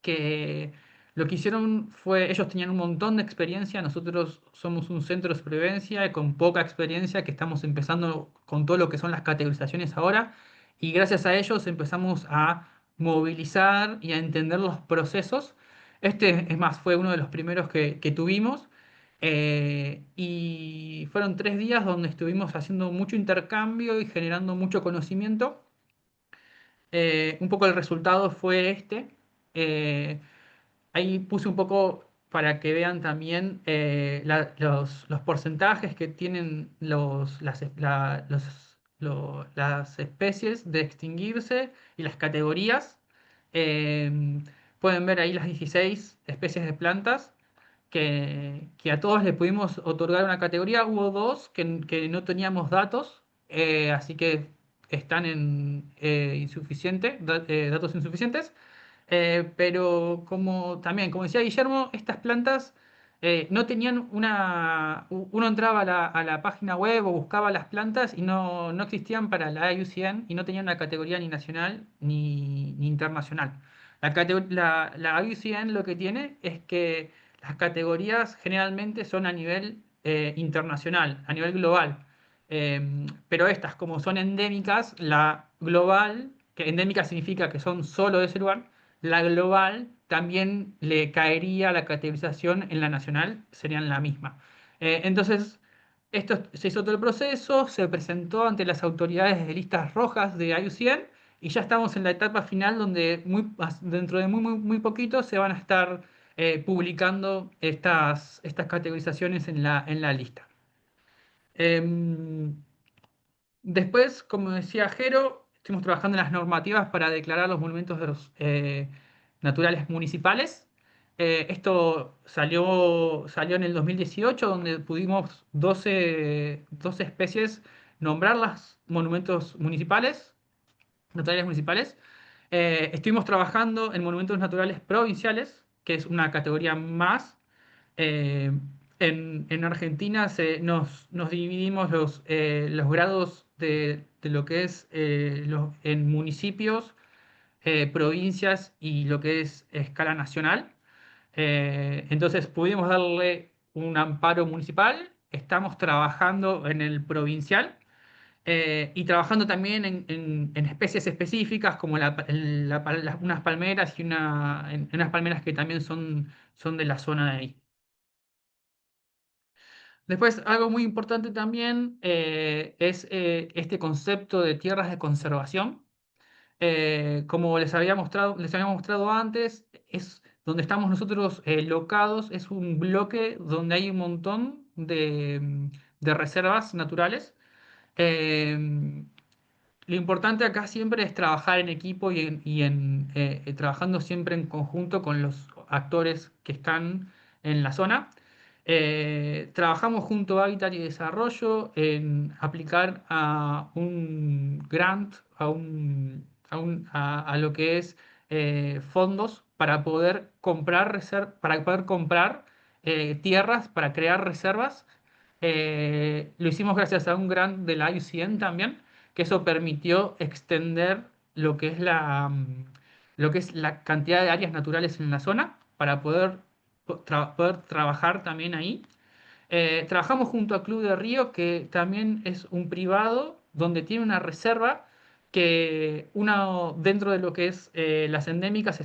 que lo que hicieron fue, ellos tenían un montón de experiencia, nosotros somos un centro de supervivencia con poca experiencia, que estamos empezando con todo lo que son las categorizaciones ahora, y gracias a ellos empezamos a movilizar y a entender los procesos. Este, es más, fue uno de los primeros que tuvimos. Y fueron 3 días donde estuvimos haciendo mucho intercambio y generando mucho conocimiento. Un poco el resultado fue este. Eh, Ahí puse un poco para que vean también los porcentajes que tienen las especies de extinguirse y las categorías. Eh, Pueden ver ahí las 16 especies de plantas que a todos le pudimos otorgar una categoría. Hubo dos que no teníamos datos, así que están en datos insuficientes. Pero como también, como decía Guillermo, estas plantas no tenían uno entraba a la página web o buscaba las plantas y no existían para la IUCN y no tenían una categoría ni nacional ni internacional. La IUCN lo que tiene es que las categorías generalmente son a nivel internacional, a nivel global. Pero estas, como son endémicas, la global, que endémica significa que son solo de ese lugar, la global también le caería la categorización en la nacional, serían la misma. Entonces, esto se hizo todo el proceso, se presentó ante las autoridades de listas rojas de IUCN y ya estamos en la etapa final donde dentro de muy poquito se van a estar publicando estas categorizaciones en la lista. Em, Después, como decía Jero, estuvimos trabajando en las normativas para declarar los monumentos naturales municipales. Esto salió en el 2018, donde pudimos 12 especies nombrarlas monumentos municipales, naturales municipales. Estuvimos trabajando en monumentos naturales provinciales, que es una categoría más. Eh, en Argentina nos dividimos los grados de lo que es en municipios, provincias y lo que es escala nacional. Entonces pudimos darle un amparo municipal, estamos trabajando en el provincial y trabajando también en especies específicas como unas palmeras y unas palmeras que también son de la zona de ahí. Después, algo muy importante también es este concepto de tierras de conservación. Como les había mostrado antes, es donde estamos nosotros locados, es un bloque donde hay un montón de reservas naturales. Eh, lo importante acá siempre es trabajar en equipo y trabajando siempre en conjunto con los actores que están en la zona. Trabajamos junto a Hábitat y Desarrollo en aplicar a un grant, a lo que es fondos para poder comprar tierras para crear reservas. Lo hicimos gracias a un grant de la IUCN también, que eso permitió extender lo que es la cantidad de áreas naturales en la zona para poder trabajar también ahí. Trabajamos junto a Club de Río, que también es un privado donde tiene una reserva dentro de lo que es las endémicas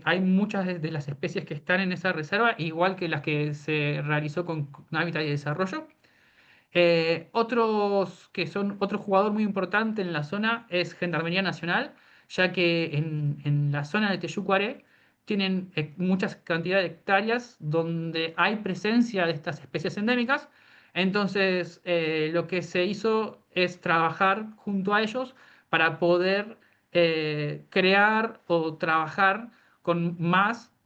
hay muchas de las especies que están en esa reserva, igual que las que se realizó con Hábitat y Desarrollo. Otro jugador muy importante en la zona es Gendarmería Nacional, ya que en la zona de Teyucuaré tienen muchas cantidades de hectáreas donde hay presencia de estas especies endémicas. Entonces, lo que se hizo es trabajar junto a ellos para poder crear o trabajar con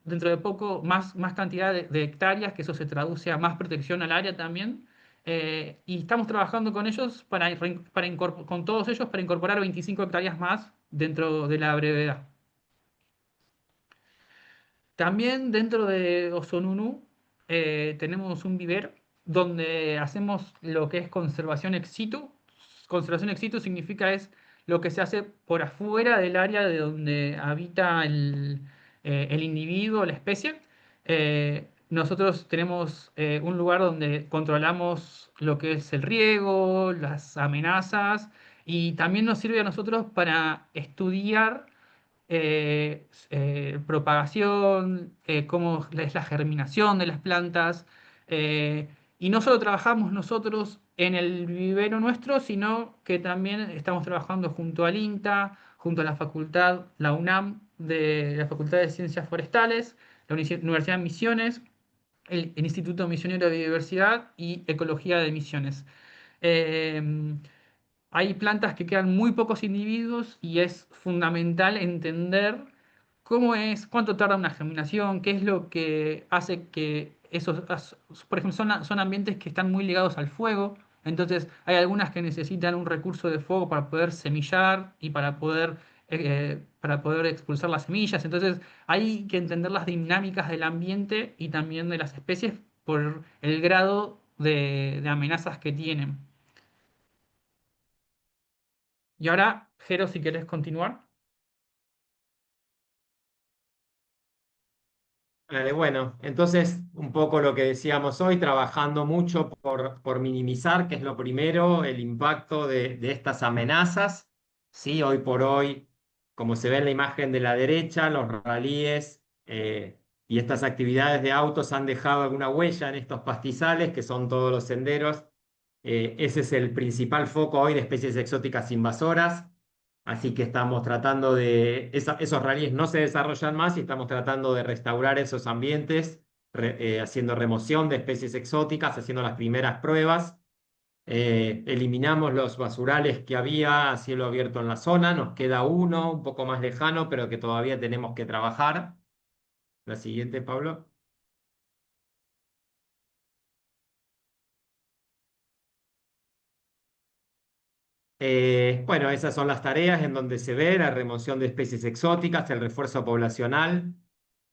dentro de poco, más cantidad de hectáreas, que eso se traduce a más protección al área también. Y estamos trabajando con ellos con todos ellos para incorporar 25 hectáreas más dentro de la brevedad. También dentro de Osonunu tenemos un vivero donde hacemos lo que es conservación ex situ. Conservación ex situ significa es lo que se hace por afuera del área de donde habita el individuo, la especie. Nosotros tenemos un lugar donde controlamos lo que es el riego, las amenazas, y también nos sirve a nosotros para estudiar propagación, cómo es la germinación de las plantas. Y no solo trabajamos nosotros en el vivero nuestro, sino que también estamos trabajando junto al INTA, junto a la facultad, la UNAM, de la Facultad de Ciencias Forestales, la Universidad de Misiones, el Instituto Misionero de Biodiversidad y Ecología de Misiones. Eh, Hay plantas que quedan muy pocos individuos y es fundamental entender cuánto tarda una germinación, qué es lo que hace que por ejemplo, son ambientes que están muy ligados al fuego. Entonces hay algunas que necesitan un recurso de fuego para poder semillar y para poder expulsar las semillas. Entonces hay que entender las dinámicas del ambiente y también de las especies por el grado de amenazas que tienen. Y ahora, Jero, si querés continuar. Vale, bueno, entonces un poco lo que decíamos hoy, trabajando mucho por minimizar, que es lo primero, el impacto de estas amenazas. Sí, hoy por hoy, como se ve en la imagen de la derecha, los ralíes y estas actividades de autos han dejado alguna huella en estos pastizales, que son todos los senderos. Ese es el principal foco hoy de especies exóticas invasoras. Así que estamos tratando esos rallies no se desarrollan más y estamos tratando de restaurar esos ambientes, haciendo remoción de especies exóticas, haciendo las primeras pruebas. Eliminamos los basurales que había a cielo abierto en la zona, nos queda uno un poco más lejano, pero que todavía tenemos que trabajar. La siguiente, Pablo. Bueno, esas son las tareas en donde se ve la remoción de especies exóticas, el refuerzo poblacional.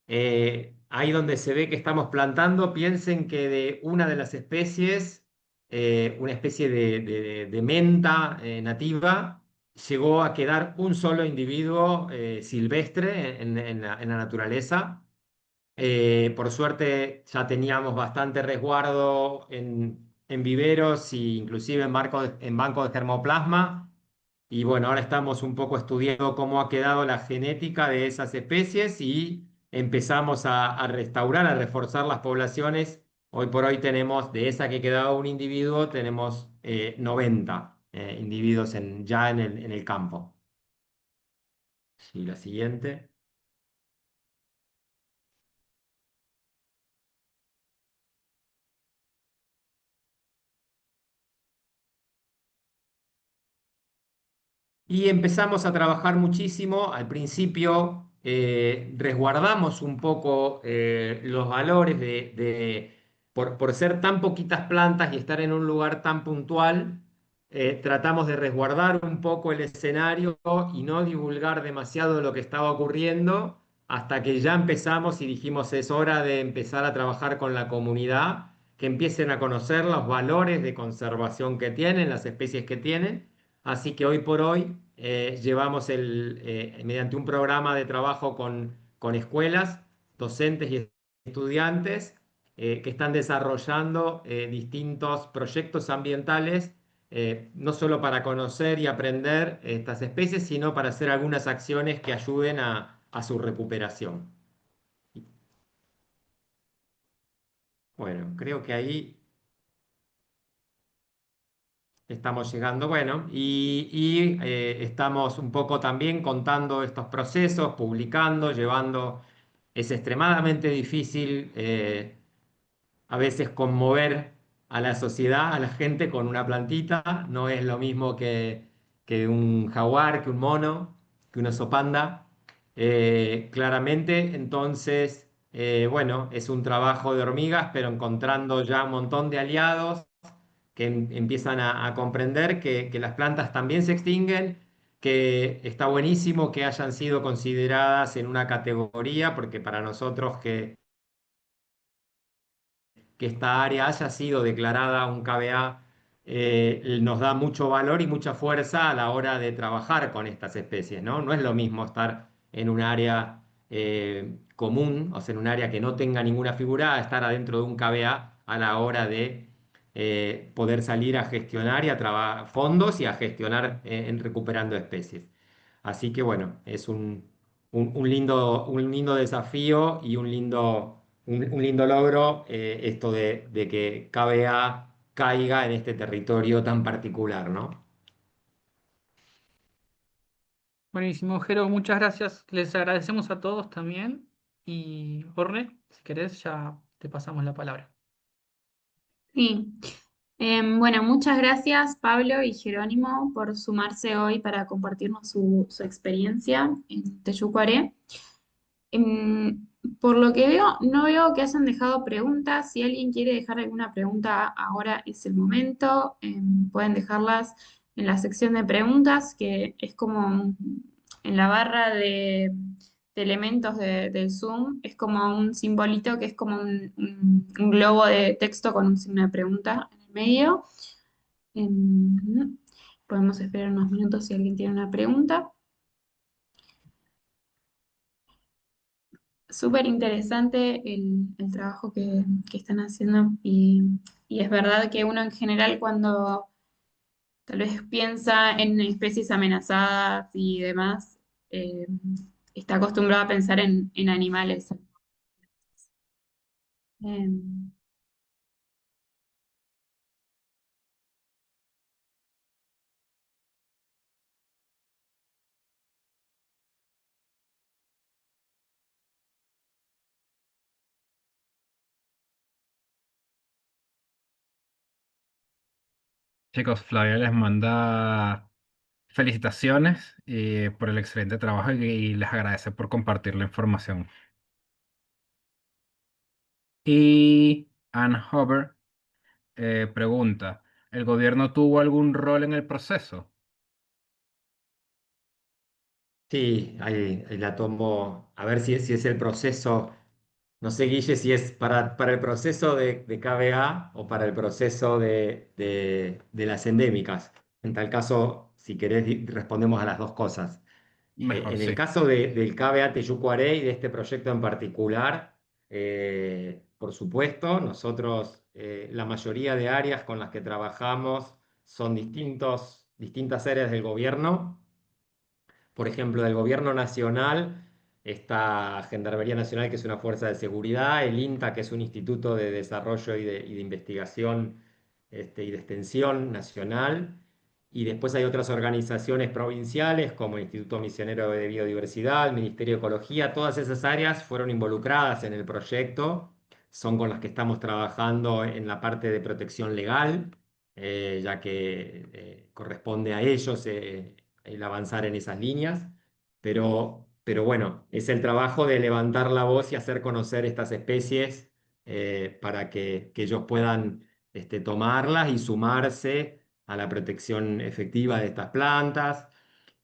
Ahí donde se ve que estamos plantando, piensen que de una de las especies, una especie de menta nativa, llegó a quedar un solo individuo silvestre en la naturaleza. Por suerte ya teníamos bastante resguardo en viveros e inclusive en bancos de germoplasma. Y bueno, ahora estamos un poco estudiando cómo ha quedado la genética de esas especies y empezamos a restaurar, a reforzar las poblaciones. Hoy por hoy tenemos, de esa que quedaba un individuo, tenemos 90 individuos ya en el campo. Sí, la siguiente. Y empezamos a trabajar muchísimo. Al principio resguardamos un poco los valores por ser tan poquitas plantas y estar en un lugar tan puntual, tratamos de resguardar un poco el escenario y no divulgar demasiado lo que estaba ocurriendo hasta que ya empezamos y dijimos es hora de empezar a trabajar con la comunidad, que empiecen a conocer los valores de conservación que tienen, las especies que tienen. Así que hoy por hoy llevamos mediante un programa de trabajo con escuelas, docentes y estudiantes que están desarrollando distintos proyectos ambientales, no solo para conocer y aprender estas especies, sino para hacer algunas acciones que ayuden a su recuperación. Bueno, creo que ahí estamos llegando, bueno, y estamos un poco también contando estos procesos, publicando, llevando. Es extremadamente difícil a veces conmover a la sociedad, a la gente con una plantita. No es lo mismo que un jaguar, que un mono, que un oso panda. Claramente, entonces, bueno, es un trabajo de hormigas, pero encontrando ya un montón de aliados que empiezan a comprender que las plantas también se extinguen, que está buenísimo que hayan sido consideradas en una categoría, porque para nosotros que esta área haya sido declarada un KBA nos da mucho valor y mucha fuerza a la hora de trabajar con estas especies, ¿no? No es lo mismo estar en un área común, o sea, en un área que no tenga ninguna figura, a estar adentro de un KBA a la hora de poder salir a gestionar y a trabajar fondos y a gestionar en recuperando especies. Así que bueno, es un lindo desafío y un lindo logro esto de que KBA caiga en este territorio tan particular, ¿no? Buenísimo, Jero, muchas gracias. Les agradecemos a todos también. Y Orne, si querés, ya te pasamos la palabra. Sí. Bueno, muchas gracias Pablo y Jerónimo por sumarse hoy para compartirnos su experiencia en Teyucuaré. Em, por lo que veo, no veo que hayan dejado preguntas. Si alguien quiere dejar alguna pregunta, ahora es el momento. Pueden dejarlas en la sección de preguntas, que es como en la barra de elementos del Zoom, es como un simbolito que es como un globo de texto con un signo de pregunta en el medio. Em, Podemos esperar unos minutos si alguien tiene una pregunta. Súper interesante el trabajo que están haciendo y es verdad que uno en general cuando tal vez piensa en especies amenazadas y demás, eh, está acostumbrado a pensar en animales. Em, Chicos, Flavia les manda felicitaciones por el excelente trabajo y les agradece por compartir la información. Y Ann Huber pregunta, ¿el gobierno tuvo algún rol en el proceso? Sí, ahí la tomo. A ver si es el proceso. No sé, Guille, si es para el proceso de KBA o para el proceso de las endémicas. En tal caso, si querés, respondemos a las dos cosas. Mejor, En el sí. caso del KBA Teyucuaré y de este proyecto en particular, por supuesto, nosotros, la mayoría de áreas con las que trabajamos son distintas áreas del gobierno. Por ejemplo, del gobierno nacional está Gendarmería Nacional, que es una fuerza de seguridad, el INTA, que es un instituto de desarrollo y de investigación y de extensión nacional, y después hay otras organizaciones provinciales como el Instituto Misionero de Biodiversidad, el Ministerio de Ecología. Todas esas áreas fueron involucradas en el proyecto, son con las que estamos trabajando en la parte de protección legal, ya que corresponde a ellos el avanzar en esas líneas, pero bueno, es el trabajo de levantar la voz y hacer conocer estas especies, para que ellos puedan tomarlas y sumarse a la protección efectiva de estas plantas.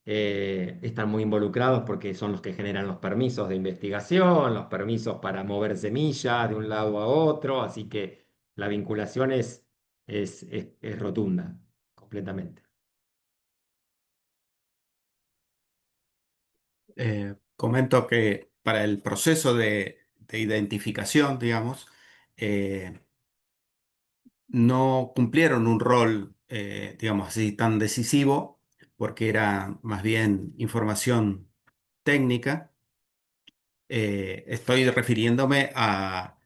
Están muy involucrados porque son los que generan los permisos de investigación, los permisos para mover semillas de un lado a otro, así que la vinculación es rotunda, completamente. Comento que para el proceso de identificación, digamos, eh, no cumplieron un rol, digamos así, tan decisivo, porque era más bien información técnica. Estoy refiriéndome al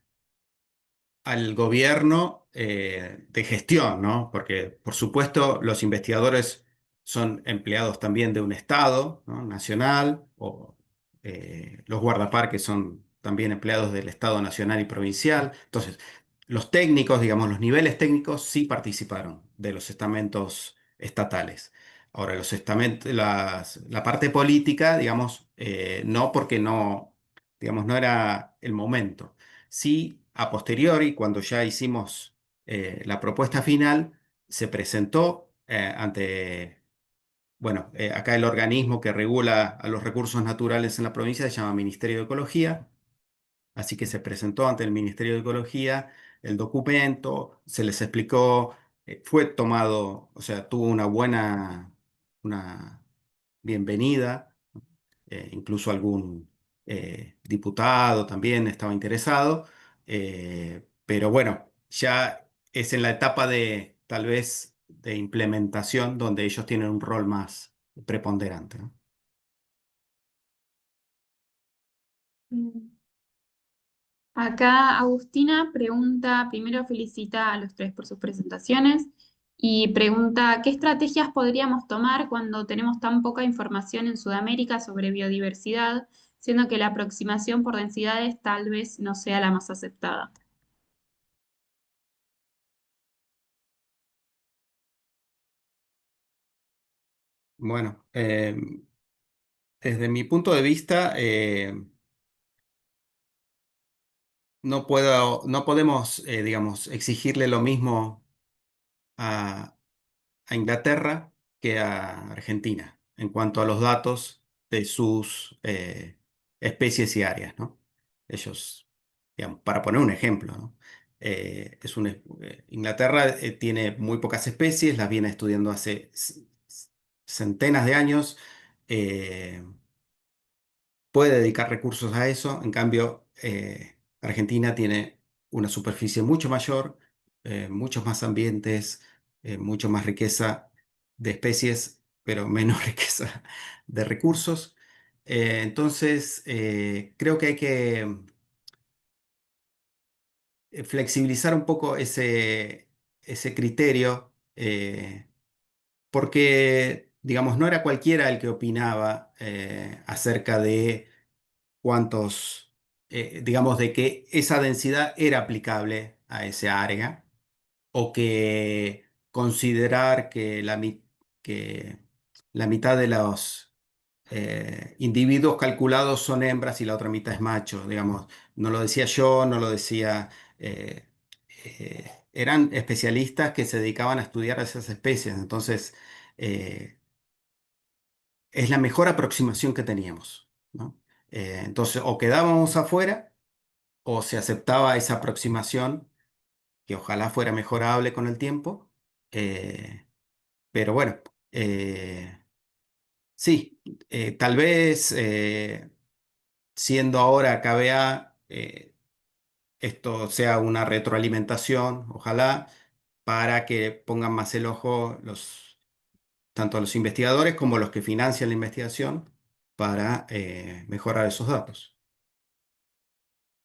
gobierno de gestión, ¿no? Porque, por supuesto, los investigadores son empleados también de un Estado, ¿no? Nacional, o los guardaparques son también empleados del Estado nacional y provincial. Entonces, los técnicos, digamos, los niveles técnicos sí participaron de los estamentos estatales. Ahora, la parte política, digamos, no, porque no, digamos, no era el momento. Sí, a posteriori, cuando ya hicimos la propuesta final, se presentó ante, bueno, acá el organismo que regula a los recursos naturales en la provincia se llama Ministerio de Ecología, así que se presentó ante el Ministerio de Ecología el documento, se les explicó, fue tomado, o sea, tuvo una bienvenida, incluso algún diputado también estaba interesado, pero bueno, ya es en la etapa de tal vez de implementación donde ellos tienen un rol más preponderante, ¿no? Mm. Acá Agustina pregunta, primero felicita a los tres por sus presentaciones y pregunta, ¿qué estrategias podríamos tomar cuando tenemos tan poca información en Sudamérica sobre biodiversidad, siendo que la aproximación por densidades tal vez no sea la más aceptada? Bueno, desde mi punto de vista, no podemos, digamos, exigirle lo mismo a Inglaterra que a Argentina en cuanto a los datos de sus especies y áreas, ¿no? Ellos, digamos, para poner un ejemplo, ¿no? Inglaterra tiene muy pocas especies, las viene estudiando hace centenas de años. eh, Puede dedicar recursos a eso. En cambio, Argentina tiene una superficie mucho mayor, muchos más ambientes, mucho más riqueza de especies, pero menos riqueza de recursos. Entonces, creo que hay que flexibilizar un poco ese criterio, porque, digamos, no era cualquiera el que opinaba acerca de cuántos, digamos, de que esa densidad era aplicable a ese área o que considerar que la mitad de los individuos calculados son hembras y la otra mitad es macho, digamos. No lo decía yo, no lo decía... eran especialistas que se dedicaban a estudiar esas especies, entonces es la mejor aproximación que teníamos, ¿no? Entonces, o quedábamos afuera o se aceptaba esa aproximación, que ojalá fuera mejorable con el tiempo, eh, pero bueno, eh, sí, tal vez siendo ahora KBA, esto sea una retroalimentación, ojalá, para que pongan más el ojo tanto los investigadores como los que financian la investigación para mejorar esos datos.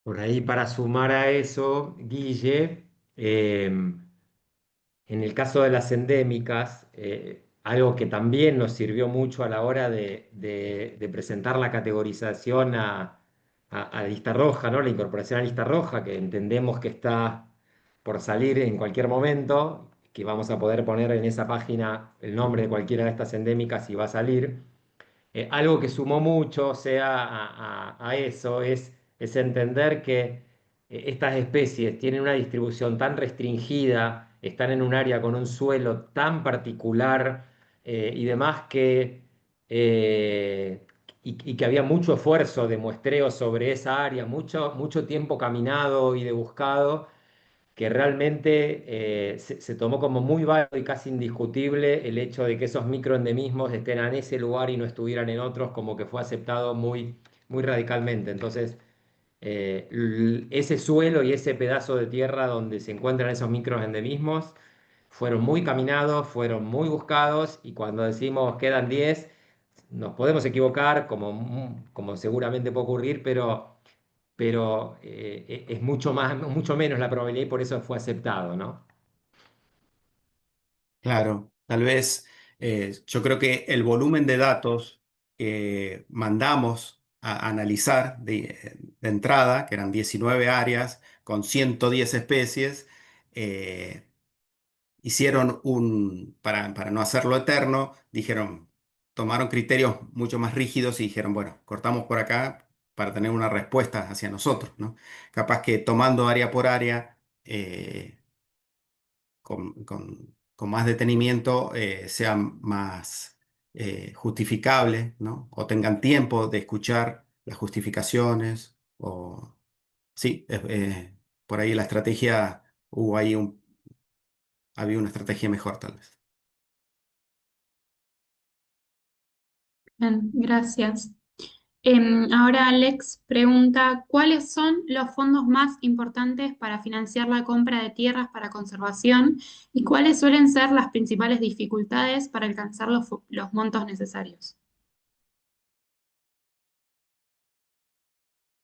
Por ahí para sumar a eso, Guille, en el caso de las endémicas, algo que también nos sirvió mucho a la hora de presentar la categorización a lista roja, ¿no? La incorporación a lista roja, que entendemos que está por salir en cualquier momento, que vamos a poder poner en esa página el nombre de cualquiera de estas endémicas y va a salir. Algo que sumó mucho, o sea, a eso, es entender que estas especies tienen una distribución tan restringida, están en un área con un suelo tan particular y demás y que había mucho esfuerzo de muestreo sobre esa área, mucho tiempo caminado y de buscado que realmente se tomó como muy válido y casi indiscutible el hecho de que esos microendemismos estén en ese lugar y no estuvieran en otros, como que fue aceptado muy radicalmente. Entonces, ese suelo y ese pedazo de tierra donde se encuentran esos microendemismos fueron muy caminados, fueron muy buscados y cuando decimos quedan 10 nos podemos equivocar, como seguramente puede ocurrir, pero es mucho menos la probabilidad y por eso fue aceptado, ¿no? Claro, tal vez yo creo que el volumen de datos que mandamos a analizar de entrada, que eran 19 áreas con 110 especies, eh, hicieron para no hacerlo eterno, tomaron criterios mucho más rígidos y dijeron, bueno, cortamos por acá para tener una respuesta hacia nosotros, ¿no? Capaz que tomando área por área, con más detenimiento, sea más justificable, ¿no? O tengan tiempo de escuchar las justificaciones, o sí, por ahí la estrategia, había una estrategia mejor tal vez. Bien, gracias. Ahora Alex pregunta, ¿cuáles son los fondos más importantes para financiar la compra de tierras para conservación y cuáles suelen ser las principales dificultades para alcanzar los montos necesarios?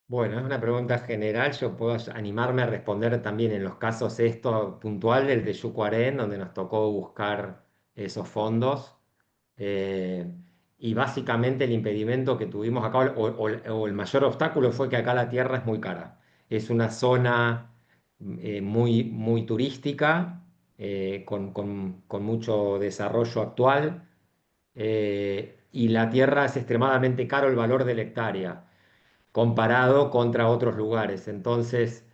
Bueno, es una pregunta general. Yo puedo animarme a responder también en los casos esto puntual del de Yucuarén, donde nos tocó buscar esos fondos. Eh, y básicamente el impedimento que tuvimos acá, o el mayor obstáculo, fue que acá la tierra es muy cara. Es una zona muy turística, con mucho desarrollo actual, y la tierra es extremadamente caro el valor de la hectárea comparado contra otros lugares. Entonces,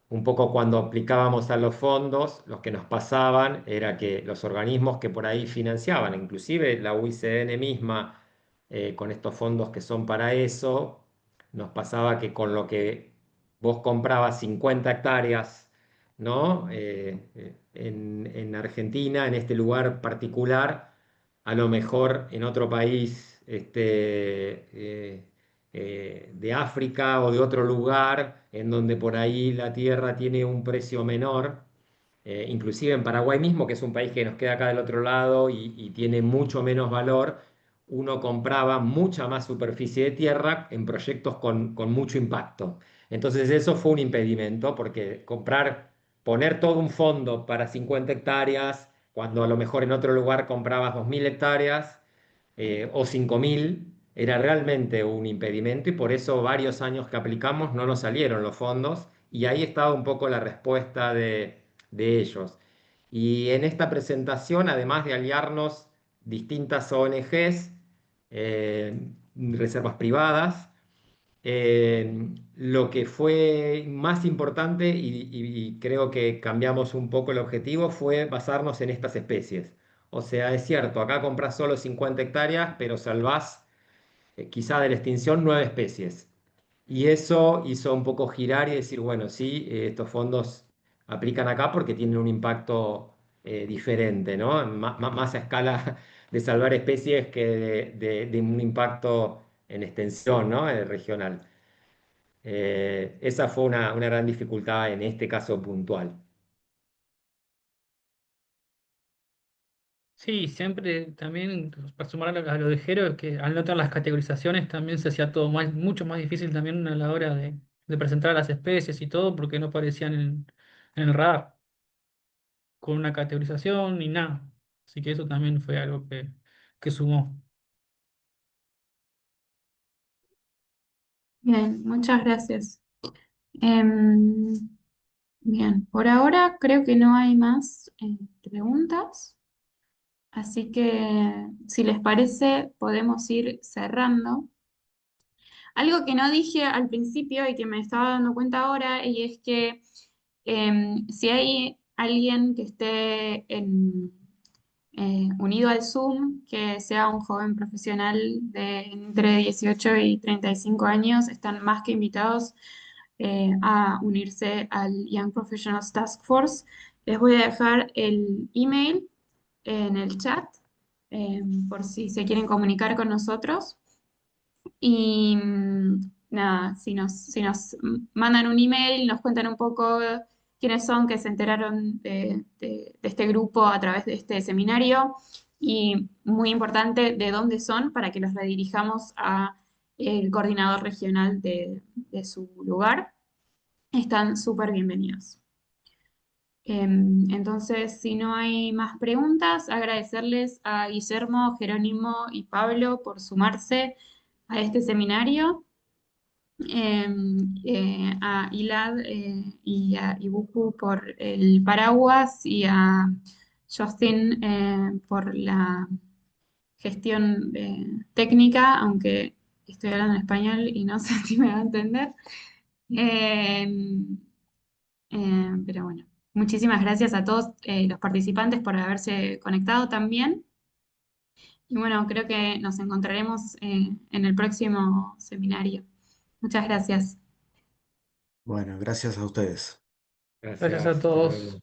un poco cuando aplicábamos a los fondos, lo que nos pasaban era que los organismos que por ahí financiaban, inclusive la UICN misma, con estos fondos que son para eso, nos pasaba que con lo que vos comprabas 50 hectáreas, ¿no? En Argentina, en este lugar particular, a lo mejor en otro país de África o de otro lugar, en donde por ahí la tierra tiene un precio menor, inclusive en Paraguay mismo, que es un país que nos queda acá del otro lado y tiene mucho menos valor, uno compraba mucha más superficie de tierra en proyectos con mucho impacto. Entonces eso fue un impedimento, porque poner todo un fondo para 50 hectáreas, cuando a lo mejor en otro lugar comprabas 2.000 hectáreas o 5.000, era realmente un impedimento y por eso varios años que aplicamos no nos salieron los fondos y ahí estaba un poco la respuesta de ellos. Y en esta presentación, además de aliarnos distintas ONGs, reservas privadas, lo que fue más importante y creo que cambiamos un poco el objetivo fue basarnos en estas especies. O sea, es cierto, acá compras solo 50 hectáreas, pero salvás quizá de la extinción 9 especies. Y eso hizo un poco girar y decir, bueno, sí, estos fondos aplican acá porque tienen un impacto diferente, ¿no? Más a escala de salvar especies que de un impacto en extensión, ¿no? Regional. Esa fue una gran dificultad en este caso puntual. Sí, siempre también, para sumar a lo de Jero, es que al no tener las categorizaciones también se hacía todo mucho más difícil también a la hora de presentar a las especies y todo, porque no aparecían en el radar con una categorización ni nada. Así que eso también fue algo que sumó. Bien, muchas gracias. Em, bien, por ahora creo que no hay más preguntas, así que si les parece podemos ir cerrando. Algo que no dije al principio y que me estaba dando cuenta ahora, y es que si hay alguien que esté unido al Zoom, que sea un joven profesional de entre 18 y 35 años, están más que invitados a unirse al Young Professionals Task Force. Les voy a dejar el email en el chat por si se quieren comunicar con nosotros. Y nada, si nos mandan un email, nos cuentan un poco quiénes son, que se enteraron de este grupo a través de este seminario y muy importante, de dónde son para que los redirijamos a el coordinador regional de su lugar. Están súper bienvenidos. Entonces, si no hay más preguntas, agradecerles a Guillermo, Jerónimo y Pablo por sumarse a este seminario, a Ilad y a Ibuku por el paraguas y a Justin por la gestión técnica, aunque estoy hablando en español y no sé si me va a entender. Em, pero bueno, muchísimas gracias a todos los participantes por haberse conectado también. Y bueno, creo que nos encontraremos en el próximo seminario. Muchas gracias. Bueno, gracias a ustedes. Gracias a Gracias, hasta todos. luego.